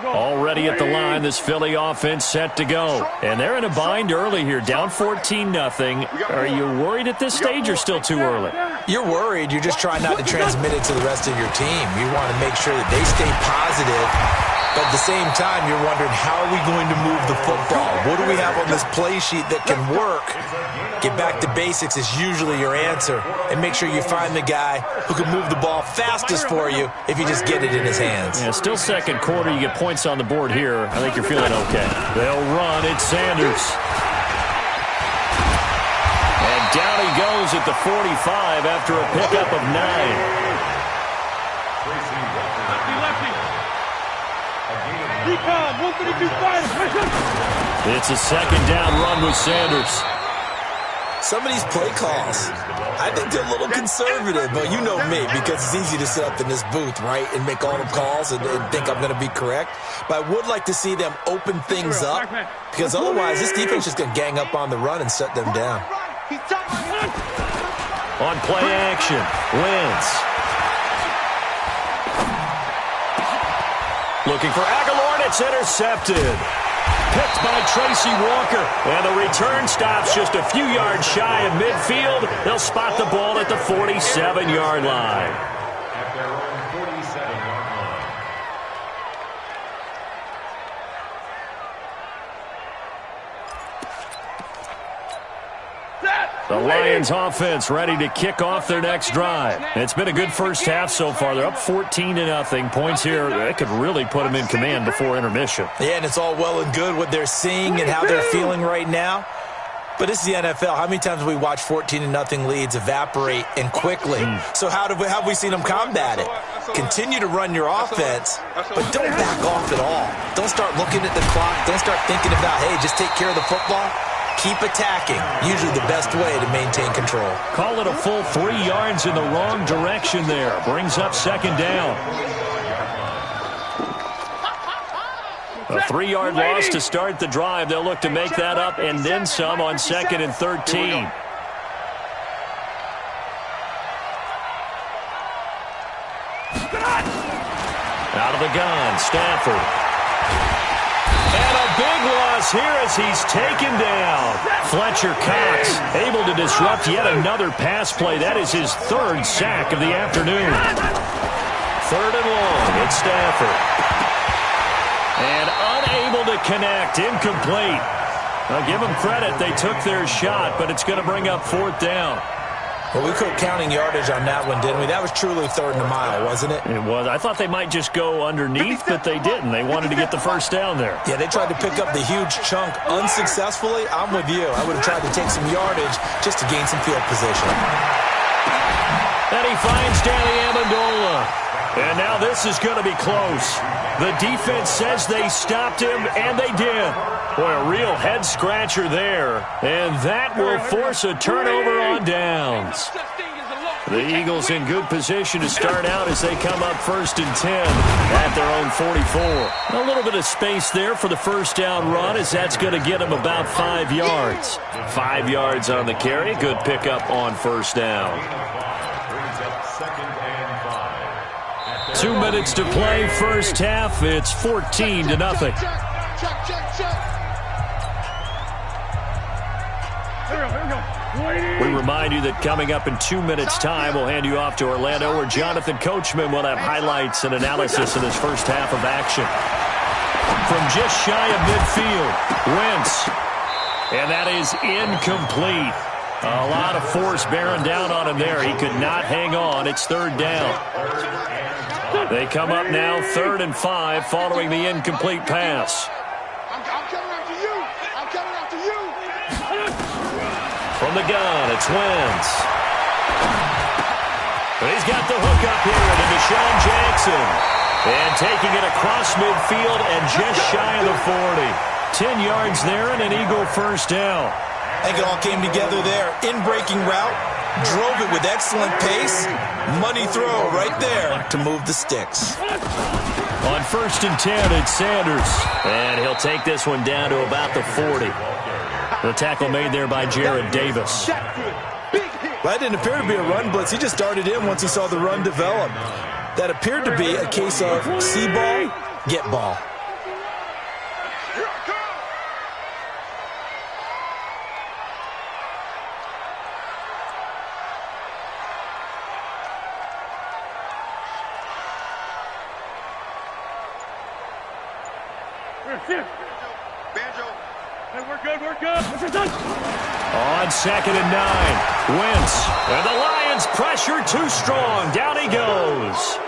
Already at the line, this Philly offense set to go. And they're in a bind early here, down 14-0. Are you worried at this stage or still too early? You're worried. You're just trying not to transmit it to the rest of your team. You want to make sure that they stay positive. But at the same time, you're wondering, how are we going to move the football? What do we have on this play sheet that can work? Get back to basics is usually your answer. And make sure you find the guy who can move the ball fastest for you if you just get it in his hands. Yeah, still second quarter. You get points on the board here. I think you're feeling okay. They'll run. It's Sanders. And down he goes at the 45 after a pickup of 9. It's a second down run with Sanders. Some of these play calls, I think they're a little conservative, but you know me, because it's easy to sit up in this booth, right, and make all the calls and think I'm going to be correct. But I would like to see them open things up, because otherwise this defense is going to gang up on the run and shut them down. On play action, Wentz. Looking for Aguilar, and it's intercepted. Picked by Tracy Walker. And the return stops just a few yards shy of midfield. They'll spot the ball at the 47-yard line. At their own 47-yard line. The Lions offense ready to kick off their next drive. It's been a good first half so far. They're up 14-0. Points here, that could really put them in command before intermission. Yeah, and it's all well and good what they're seeing and how they're feeling right now. But this is the NFL. How many times have we watched 14-0 leads evaporate and quickly? So how have we seen them combat it? Continue to run your offense, but don't back off at all. Don't start looking at the clock. Don't start thinking about, hey, just take care of the football. Keep attacking. Usually the best way to maintain control. Call it a full 3 yards in the wrong direction there. Brings up second down. A 3-yard loss to start the drive. They'll look to make that up and then some on 2nd and 13. Out of the gun, Stafford. And a big loss here as he's taken down. Fletcher Cox able to disrupt yet another pass play. That is his 3rd sack of the afternoon. 3rd and long, it's Stafford. And unable to connect, incomplete. I'll give them credit, they took their shot, but it's going to bring up 4th down. Well, we quit counting yardage on that one, didn't we? That was truly 3rd and a mile, wasn't it? It was. I thought they might just go underneath, but they didn't. They wanted to get the first down there. Yeah, they tried to pick up the huge chunk unsuccessfully. I'm with you. I would have tried to take some yardage just to gain some field position. And he finds Danny Amendola. And now this is going to be close. The defense says they stopped him, and they did. Boy, a real head-scratcher there. And that will force a turnover on downs. The Eagles in good position to start out as they come up 1st and 10 at their own 44. A little bit of space there for the first down run, as that's going to get them about 5 yards. 5 yards on the carry. Good pickup on first down. 2 minutes to play, first half. It's 14-0. We remind you that coming up in 2 minutes' time, we'll hand you off to Orlando, where Jonathan Coachman will have highlights and analysis of this first half of action. From just shy of midfield, Wentz. And that is incomplete. A lot of force bearing down on him there. He could not hang on. It's 3rd down. They come up now 3rd and 5 following the incomplete pass. I'm coming after you. I'm coming after you. From the gun, it's Wentz. He's got the hook up here to Deshaun Jackson. And taking it across midfield and just shy of the 40. 10 yards there and an Eagle first down. I think it all came together there. In-breaking route, drove it with excellent pace. Money throw right there to move the sticks. On 1st and 10, it's Sanders. And he'll take this one down to about the 40. The tackle made there by Jared Davis. That didn't appear to be a run blitz. He just darted in once he saw the run develop. That appeared to be a case of see ball, get ball. We're good. On 2nd and 9, Wentz. And the Lions pressure too strong. Down he goes.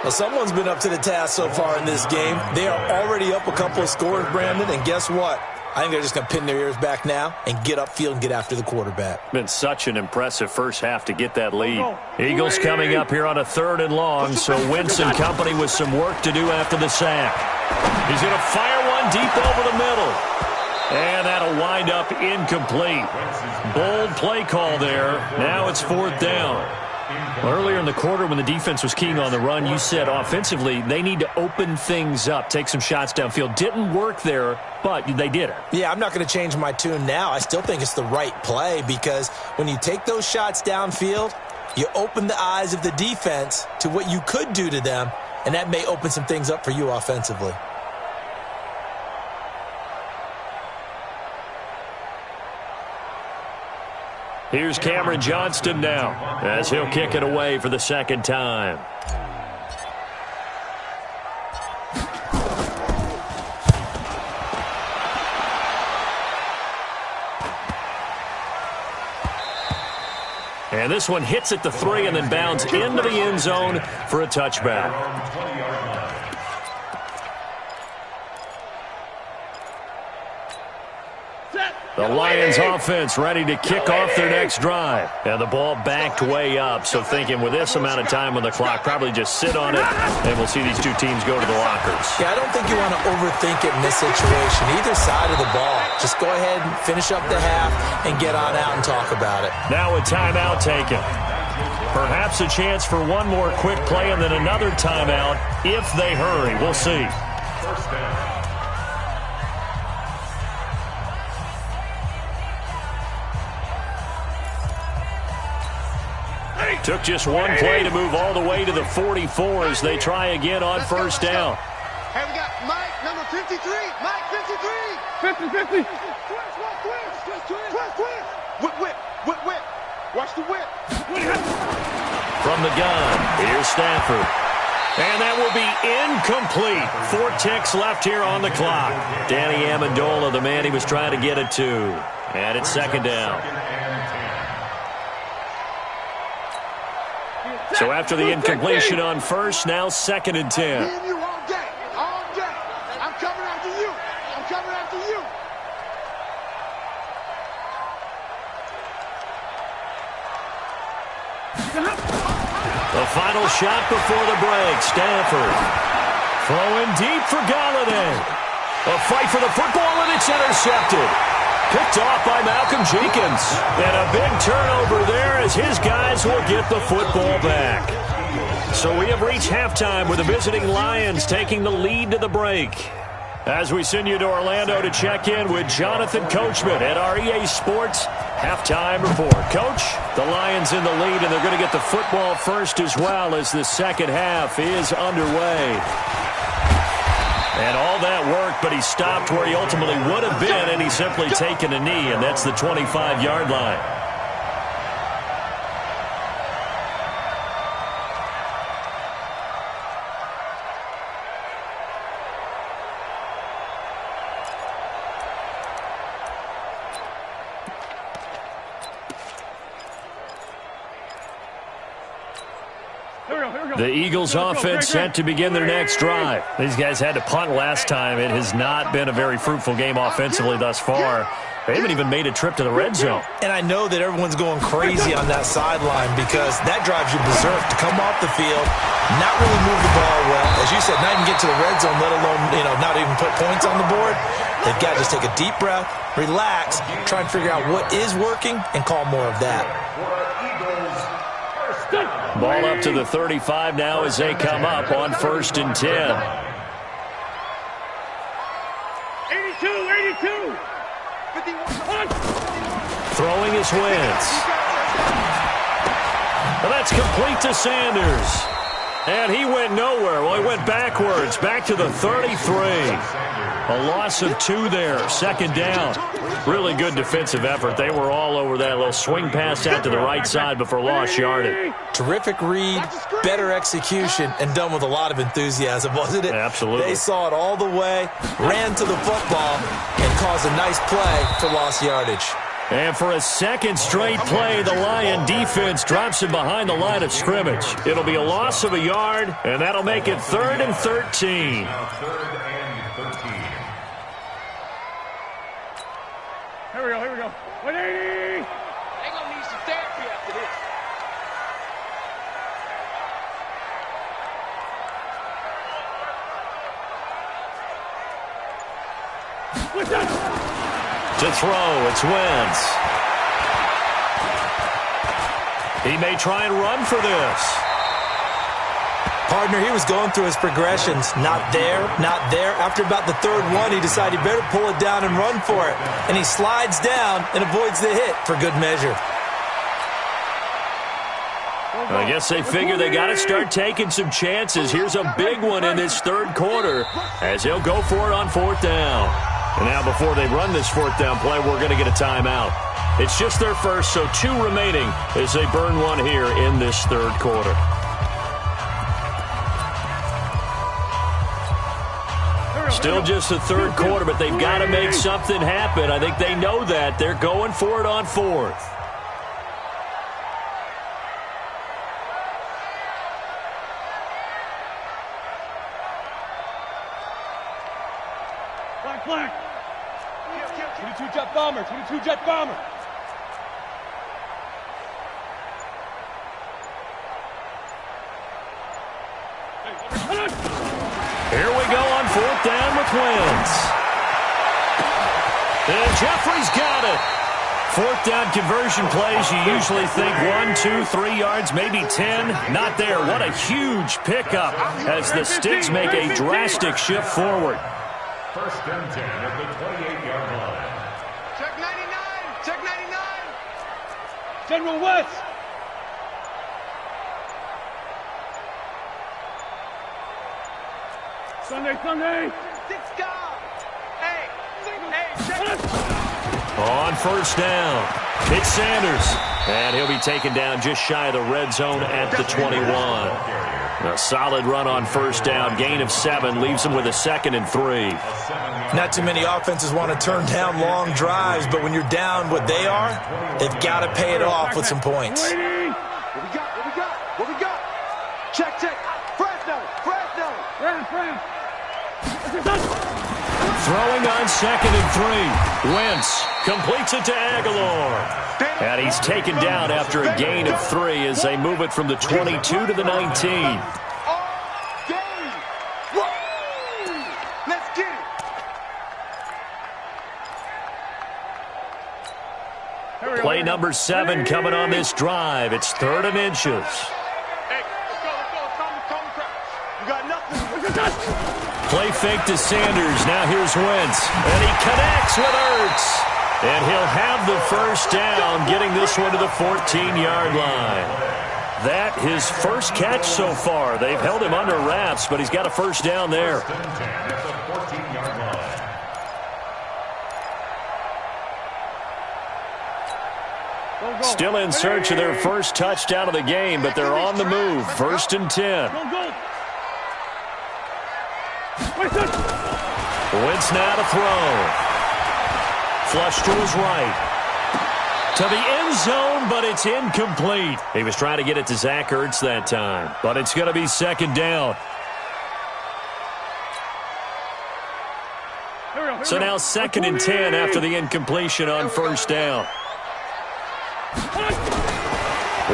Well, someone's been up to the task so far in this game. They are already up a couple of scores, Brandon, and guess what? I think they're just going to pin their ears back now and get upfield and get after the quarterback. Been such an impressive first half to get that lead. Eagles coming up here on a 3rd and long, so Wentz and company with some work to do after the sack. He's going to fire one deep over the middle. And that'll wind up incomplete. Bold play call there. Now it's 4th down. Earlier in the quarter when the defense was keying on the run, you said offensively they need to open things up, take some shots downfield. Didn't work there, but they did it. Yeah, I'm not going to change my tune now. I still think it's the right play because when you take those shots downfield, you open the eyes of the defense to what you could do to them, and that may open some things up for you offensively. Here's Cameron Johnston now as he'll kick it away for the 2nd time. And this one hits at the 3 and then bounds into the end zone for a touchback. The Lions offense ready to kick off their next drive. And the ball backed way up, so thinking with this amount of time on the clock, probably just sit on it, and we'll see these two teams go to the lockers. Yeah, I don't think you want to overthink it in this situation, either side of the ball. Just go ahead and finish up the half and get on out and talk about it. Now a timeout taken. Perhaps a chance for one more quick play and then another timeout if they hurry. We'll see. First down. Took just one play to move all the way to the 44 as they try again on first down. Hey, we got Mike, number 53. Mike, 53. 50. Whip. Watch the whip. From the gun, here's Stafford. And that will be incomplete. 4 ticks left here on the clock. Danny Amendola, the man he was trying to get it to. And it's 2nd down. So after the incompletion on first, now 2nd and 10. Me and you all day. All day. I'm coming after you. I'm coming after you. The final shot before the break. Stanford throwing deep for Galladay. A fight for the football, and it's intercepted. Picked off by Malcolm Jenkins. And a big turnover there as his guys will get the football back. So we have reached halftime with the visiting Lions taking the lead to the break. As we send you to Orlando to check in with Jonathan Coachman at our EA Sports Halftime Report. Coach, the Lions in the lead, and they're going to get the football first as well as the second half is underway. And all that worked, but he stopped where he ultimately would have been, and he's simply taken a knee, and that's the 25-yard line. The Eagles offense set to begin their next drive. These guys had to punt last time. It has not been a very fruitful game offensively thus far. They haven't even made a trip to the red zone. And I know that everyone's going crazy on that sideline because that drives you berserk to come off the field, not really move the ball well. As you said, not even get to the red zone, let alone, not even put points on the board. They've got to just take a deep breath, relax, try and figure out what is working, and call more of that. Ball up to the 35 now as they come up on 1st and 10. 82. 51. Throwing his Wentz. Well, that's complete to Sanders. And he went nowhere. Well, he went backwards, back to the 33. A loss of 2 there, 2nd down. Really good defensive effort. They were all over that little swing pass out to the right side before lost yardage. Terrific read, better execution, and done with a lot of enthusiasm, wasn't it? Absolutely. They saw it all the way, ran to the football, and caused a nice play for lost yardage. And for a second straight play, the Lion defense drops him behind the line of scrimmage. It'll be a loss of a yard, and that'll make it 3rd and 13. Now 3rd and 13. Here we go. 180. They gonna need some therapy after this. To throw, it's Wentz. He may try and run for this. Partner, he was going through his progressions. Not there, not there. After about the 3rd one, he decided he better pull it down and run for it. And he slides down and avoids the hit for good measure. I guess they figure they got to start taking some chances. Here's a big one in this 3rd quarter as he'll go for it on 4th down. And now before they run this 4th down play, we're going to get a timeout. It's just their first, so 2 remaining as they burn one here in this 3rd quarter. Still just the 3rd quarter, but they've got to make something happen. I think they know that. They're going for it on 4th. Flag. 22 jet bomber. 22 jet bomber. Here we go on 4th down with Wentz. And Jeffrey's got it. 4th down conversion plays, you usually think 1, 2, 3 yards, maybe 10. Not there. What a huge pickup as the Sticks make a drastic shift forward. 1st and 10 at the 28-yard line. Check 99. Check 99. General West. Sunday. 6 guard. Hey, check. On 1st down, it's Sanders. And he'll be taken down just shy of the red zone at the 21. A solid run on 1st down. Gain of 7 leaves him with a 2nd and 3. Not too many offenses want to turn down long drives, but when you're down what they are, they've got to pay it off with some points. What we got? check. Fresno. Throwing on 2nd and 3. Wentz completes it to Aguilar. And he's taken down after a gain of 3 as they move it from the 22 to the 19. Let's get it. Play number 7 coming on this drive. It's 3rd and inches. Hey, let's go. You got nothing. Play fake to Sanders. Now here's Wentz. And he connects with Ertz. And he'll have the first down, getting this one to the 14-yard line. That his first catch so far. They've held him under wraps, but he's got a first down there. Still in search of their first touchdown of the game, but they're on the move. 1st and 10. Wentz now to throw. Flush to his right. To the end zone, but it's incomplete. He was trying to get it to Zach Ertz that time, but it's going to be 2nd down. So now 2nd and 10 after the incompletion on 1st down.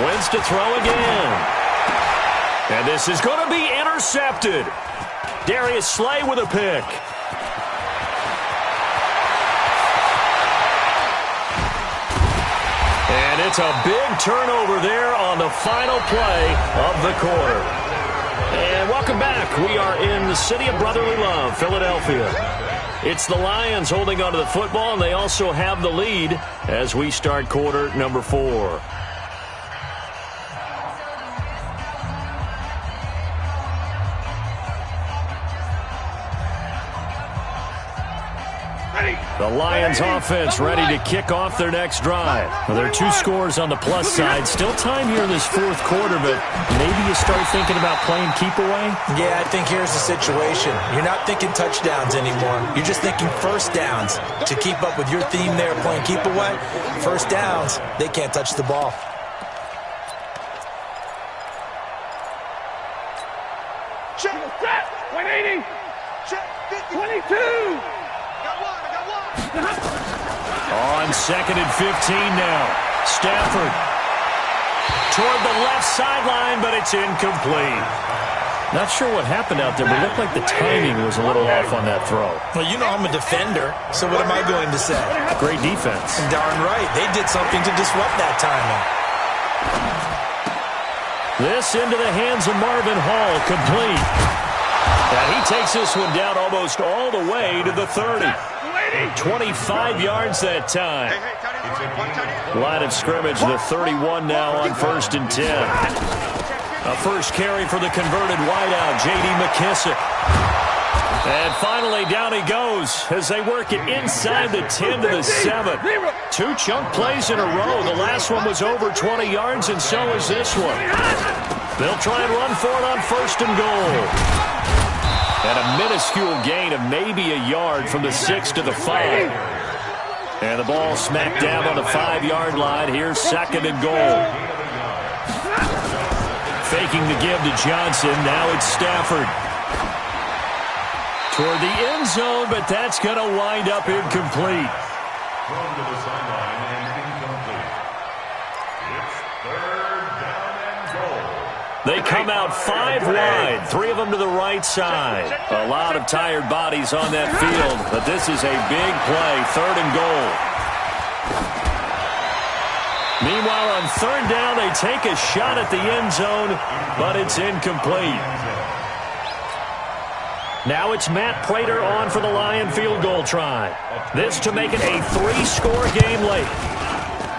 Wentz to throw again. And this is going to be intercepted. Darius Slay with a pick. And it's a big turnover there on the final play of the quarter. And welcome back. We are in the city of brotherly love, Philadelphia. It's the Lions holding onto the football, and they also have the lead as we start quarter number 4. The Lions offense ready to kick off their next drive. Well, there are 2 scores on the plus side. Still time here in this 4th quarter, but maybe you start thinking about playing keep away? Yeah, I think here's the situation. You're not thinking touchdowns anymore. You're just thinking first downs. To keep up with your theme there, playing keep away, first downs, they can't touch the ball. Check. 180. Check. 50. 22. On 2nd and 15 now. Stafford toward the left sideline, but it's incomplete. Not sure what happened out there, but it looked like the timing was a little off on that throw. Well, you know I'm a defender, so what am I going to say? Great defense. Darn right. They did something to disrupt that timing. This into the hands of Marvin Hall, complete. And he takes this one down almost all the way to the 30. 25 yards that time. Line of scrimmage, the 31 now on 1st and 10. A first carry for the converted wideout, J.D. McKissick. And finally, down he goes as they work it inside the 10 to the 7. 2 chunk plays in a row. The last one was over 20 yards, and so is this one. They'll try and run for it on 1st and goal. And a minuscule gain of maybe a yard from the 6 to the 5. And the ball smacked down on the 5-yard line. Here's 2nd and goal. Faking the give to Johnson. Now it's Stafford. Toward the end zone, but that's going to wind up incomplete. Thrown to the sideline and incomplete. It's 3rd down and goal. They come out 5 wide, 3 of them to the right side. A lot of tired bodies on that field, but this is a big play, 3rd and goal. Meanwhile, on 3rd down, they take a shot at the end zone, but it's incomplete. Now it's Matt Prater on for the Lion field goal try. This to make it a 3-score game late.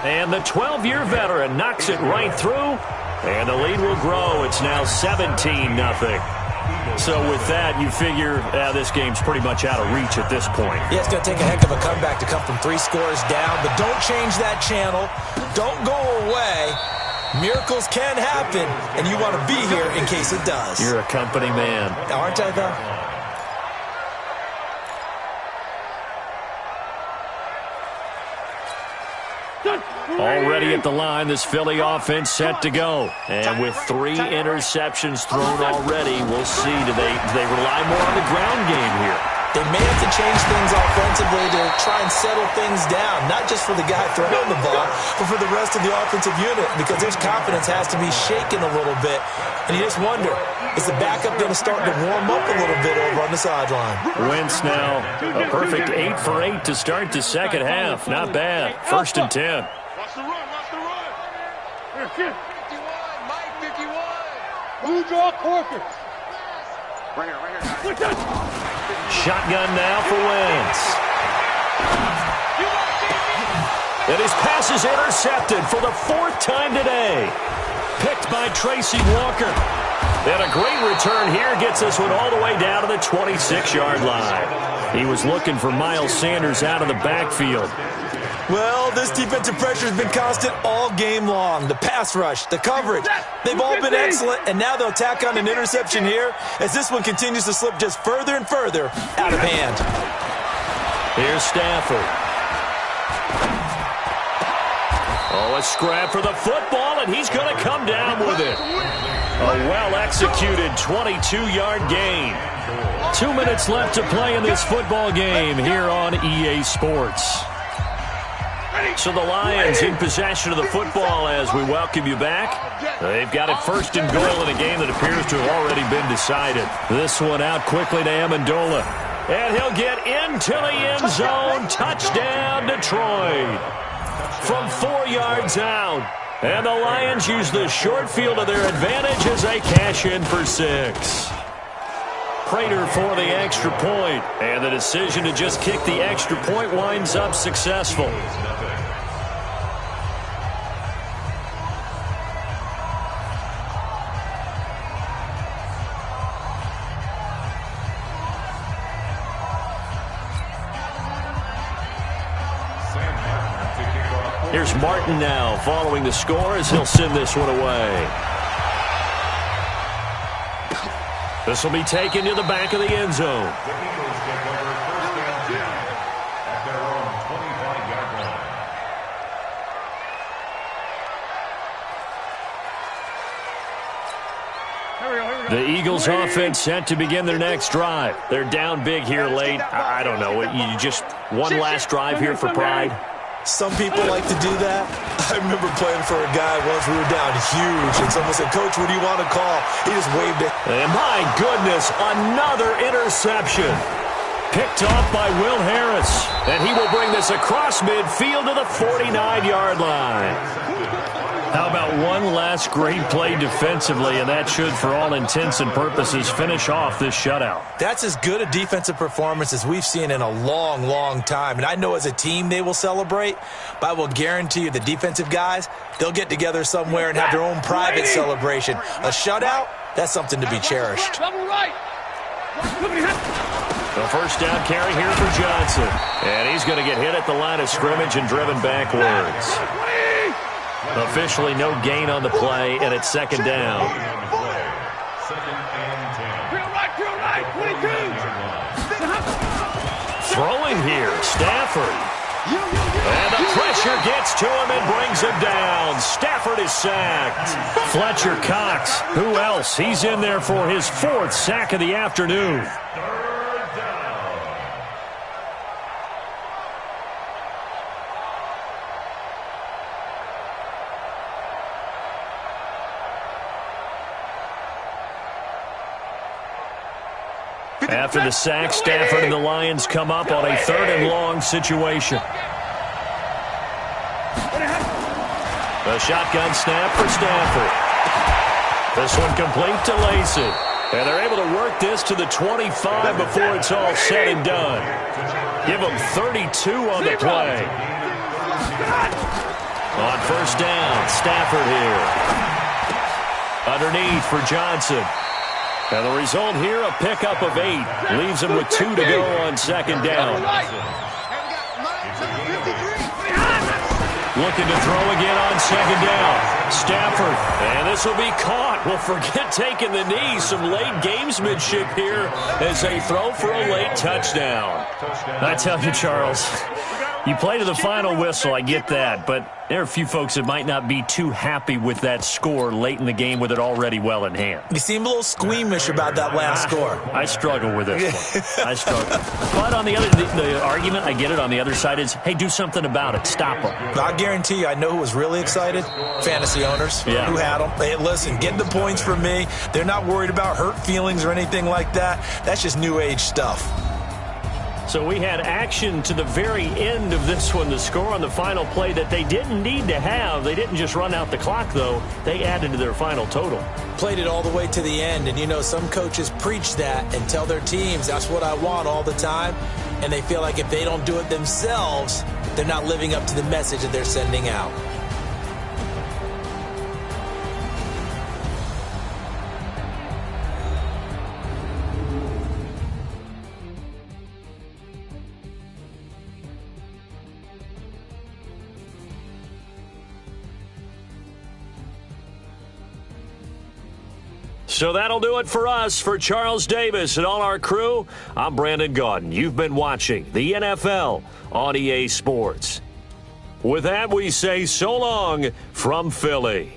And the 12-year veteran knocks it right through. And the lead will grow. It's now 17-0. So with that, you figure this game's pretty much out of reach at this point. Yeah, it's going to take a heck of a comeback to come from 3 scores down. But don't change that channel. Don't go away. Miracles can happen, and you want to be here in case it does. You're a company man. Aren't I, though? Already at the line, this Philly offense set to go. And with 3 interceptions thrown already, we'll see. Do they rely more on the ground game here? They may have to change things offensively to try and settle things down, not just for the guy throwing the ball, but for the rest of the offensive unit, because his confidence has to be shaken a little bit. And you just wonder, is the backup going to start to warm up a little bit over on the sideline? Wentz now, a perfect 8 for 8 to start the second half. Not bad. 1st and 10. Watch the run, watch the run. 51, Mike 51. Blue draw quarter. Right here. Shotgun now for Wentz. And his pass is intercepted for the 4th time today. Picked by Tracy Walker. And a great return here gets this one all the way down to the 26-yard line. He was looking for Miles Sanders out of the backfield. Well, this defensive pressure has been constant all game long. The pass rush, the coverage, they've all been excellent, and now they'll tack on an interception here as this one continues to slip just further and further out of hand. Here's Stafford. Oh, a scrap for the football, and he's going to come down with it. A well-executed 22-yard gain. 2 minutes left to play in this football game here on EA Sports. So the Lions in possession of the football as we welcome you back. They've got it 1st and goal in a game that appears to have already been decided. This one out quickly to Amendola. And he'll get into the end zone. Touchdown, Detroit. From 4 yards out. And the Lions use the short field to their advantage as they cash in for 6. Prater for the extra point. And the decision to just kick the extra point winds up successful. Here's Martin now following the score as he'll send this one away. This will be taken to the back of the end zone. The Eagles take over 1st and 10 at their own 25-yard line. The Eagles offense set to begin their next drive. They're down big here late. I don't know. You just one last drive here for pride. Some people like to do that. I remember playing for a guy once. We were down huge, and someone said, "Coach, what do you want to call?" He just waved it. And my goodness, another interception. Picked off by Will Harris. And he will bring this across midfield to the 49-yard line. How about one last great play defensively, and that should, for all intents and purposes, finish off this shutout. That's as good a defensive performance as we've seen in a long, long time. And I know as a team they will celebrate, but I will guarantee you the defensive guys, they'll get together somewhere and have their own private celebration. A shutout, that's something to be cherished. The first down carry here for Johnson. And he's going to get hit at the line of scrimmage and driven backwards. Officially no gain on the play, and it's 2nd down. 2nd and 10. Throwing here, Stafford. And the pressure gets to him and brings him down. Stafford is sacked. Fletcher Cox, who else? He's in there for his 4th sack of the afternoon. After the sack, Stafford and the Lions come up on a 3rd and long situation. The shotgun snap for Stafford. This one complete to Lacey. And they're able to work this to the 25 before it's all said and done. Give them 32 on the play. On 1st down, Stafford here. Underneath for Johnson. And the result here, a pickup of 8. Leaves him with 2 to go on 2nd down. Looking to throw again on 2nd down. Stafford. And this will be caught. Well, forget taking the knee. Some late gamesmanship here as they throw for a late touchdown. I tell you, Charles, You play to the final whistle, I get that, but there are a few folks that might not be too happy with that score late in the game with it already well in hand. You seem a little squeamish about that last score. I struggle with this one. I struggle. But on the other, the argument, I get it, on the other side is, hey, do something about it. Stop them. I guarantee you, I know who was really excited. Fantasy owners who had them. Hey, listen, get the points from me. They're not worried about hurt feelings or anything like that. That's just new age stuff. So we had action to the very end of this one. The score on the final play that they didn't need to have. They didn't just run out the clock, though. They added to their final total. Played it all the way to the end. And, you know, some coaches preach that and tell their teams, that's what I want all the time. And they feel like if they don't do it themselves, they're not living up to the message that they're sending out. So that'll do it for us. For Charles Davis and all our crew, I'm Brandon Gaudin. You've been watching the NFL on EA Sports. With that, we say so long from Philly.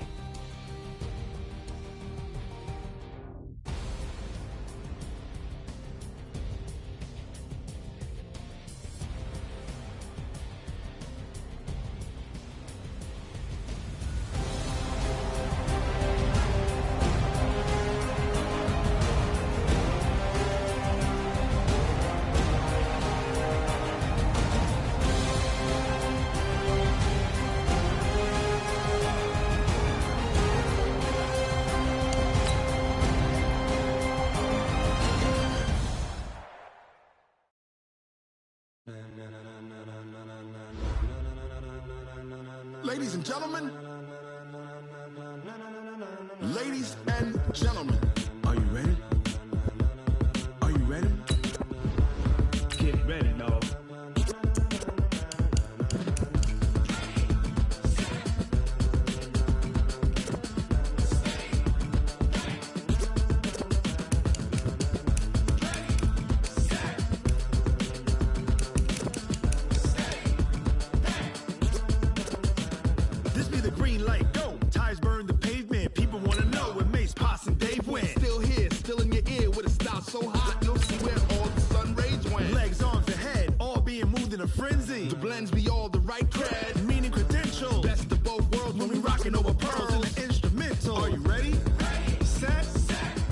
Ladies and gentlemen, ladies and gentlemen, are you ready? Are you ready? Get ready, dog. This be the green light, go. Tires burn the pavement. People want to know where Mace, Poss, and Dave went. Still here, still in your ear with a style so hot, you'll see where all the sun rays went. Legs, arms, ahead, all being moved in a frenzy. The blends be all the right cred, meaning credentials. Best of both worlds when we rocking over pearls in the instrumental. Are you ready? Set,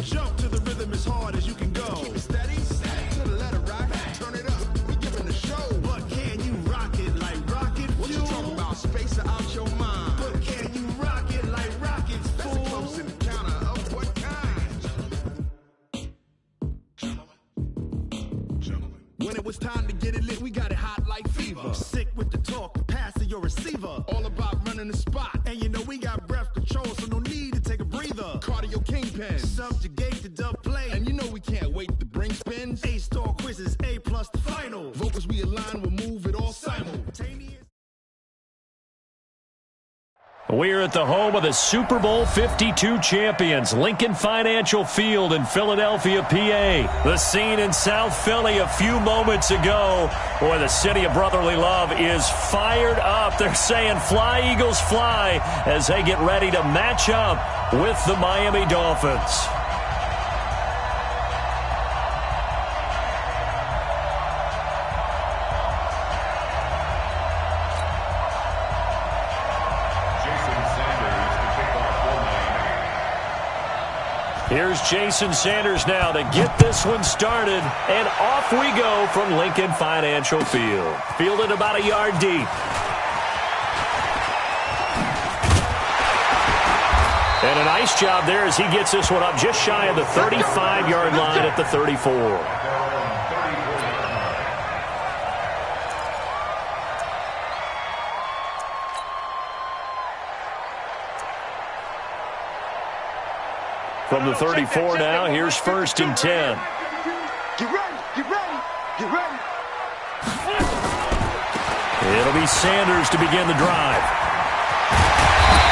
jump to the rhythm as hard as you can go. Keep it steady, to the letter right. Turn it up, we giving the show. But can you rock it like rocket fuel? What you talking about? Space out your mind. But can you rock it like rockets, fool? That's a close encounter of what kind? Gentlemen. When it was time to get it lit, we got it hot like fever. Sick with the talk, the pass to your receiver. All about running the spot. And you know we got breath control, so no need to take a breather. Cardio kingpin, subjugate the dub play. And you know we can't wait to bring spins. A-star quizzes, A+ the final. Vocals we align, we'll move it all simultaneous. We're at the home of the Super Bowl 52 champions, Lincoln Financial Field in Philadelphia, PA. The scene in South Philly a few moments ago. Boy, the city of brotherly love is fired up. They're saying fly, Eagles, fly, as they get ready to match up with the Miami Dolphins. Here's Jason Sanders now to get this one started, and off we go from Lincoln Financial Field. Fielded about a yard deep. And a nice job there as he gets this one up just shy of the 35-yard line at the 34. From the 34 now, here's 1st and 10. Get ready, get ready, get ready. It'll be Sanders to begin the drive.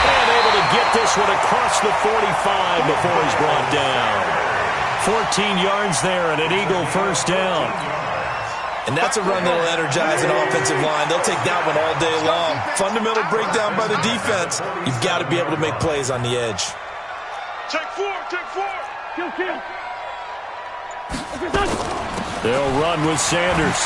And able to get this one across the 45 before he's brought down. 14 yards there and an Eagle first down. And that's a run that'll energize an offensive line. They'll take that one all day long. Fundamental breakdown by the defense. You've got to be able to make plays on the edge. Check four. Kill. They'll run with Sanders.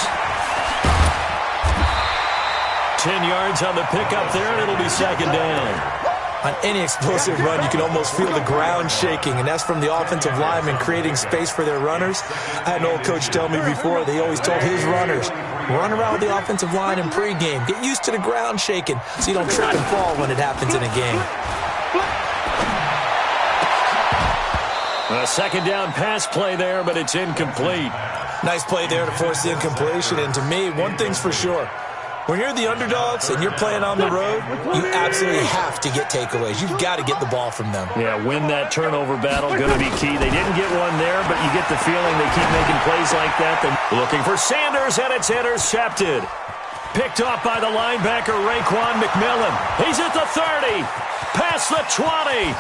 10 yards on the pickup there, and it'll be second down. On any explosive run, you can almost feel the ground shaking, and that's from the offensive linemen creating space for their runners. I had an old coach tell me before, they always told his runners, run around with the offensive line in pregame. Get used to the ground shaking so you don't trip and fall when it happens in a game. A second down pass play there, but it's incomplete. Nice play there to force the incompletion, and to me, one thing's for sure. When you're the underdogs and you're playing on the road, you absolutely have to get takeaways. You've got to get the ball from them. Yeah, win that turnover battle, going to be key. They didn't get one there, but you get the feeling they keep making plays like that. They're looking for Sanders, and it's intercepted. Picked off by the linebacker, Raekwon McMillan. He's at the 30, past the 20.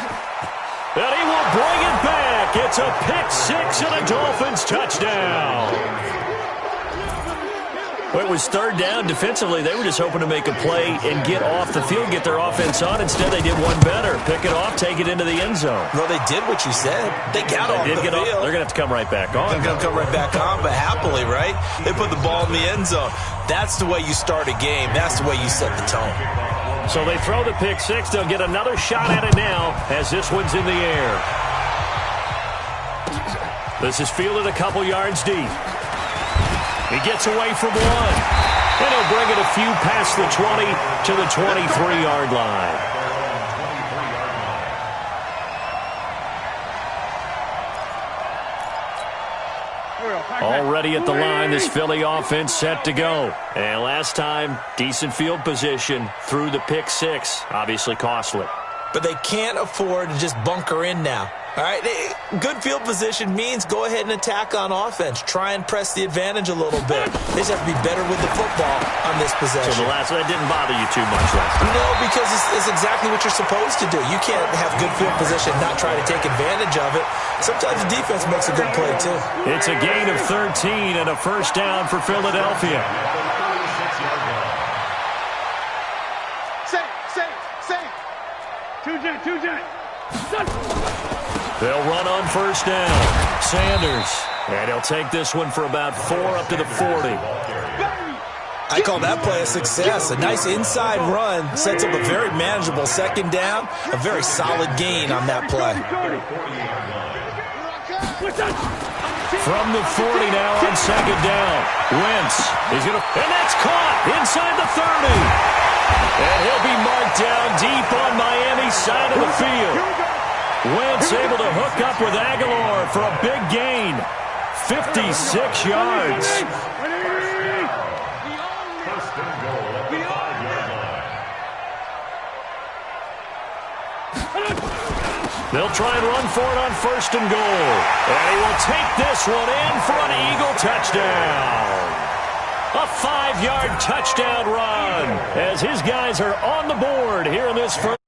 And he will bring it back. It's a pick-6 and a Dolphins touchdown. Well, it was third down. Defensively, they were just hoping to make a play and get off the field, get their offense on. Instead, they did one better. Pick it off, take it into the end zone. Well, they did what you said. They got off the field. They're going to have to come right back on. They're going to come right back on, but happily, right? They put the ball in the end zone. That's the way you start a game. That's the way you set the tone. So they throw the pick-6. They'll get another shot at it now as this one's in the air. This is fielded a couple yards deep. He gets away from one, and he'll bring it a few past the 20 to the 23-yard line. Already at the line, this Philly offense set to go. And last time, decent field position through the pick-6. Obviously costly. But they can't afford to just bunker in now. All right, good field position means go ahead and attack on offense. Try and press the advantage a little bit. They just have to be better with the football on this possession. So that didn't bother you too much last time? No, because it's exactly what you're supposed to do. You can't have good field position and not try to take advantage of it. Sometimes the defense makes a good play, too. It's a gain of 13 and a first down for Philadelphia. Safe. Two jet. They'll run on first down. Sanders. And he'll take this one for about 4 up to the 40. I call that play a success. A nice inside run sets up a very manageable second down. A very solid gain on that play. From the 40 now on second down. Wentz is going to... And that's caught inside the 30. And he'll be marked down deep on Miami's side of the field. Wentz able to hook up with Aguilar for a big gain. 56 yards. First and goal at the 5-yard line. They'll try and run for it on first and goal. And he will take this one in for an Eagle touchdown. A 5-yard touchdown run as his guys are on the board here in this first.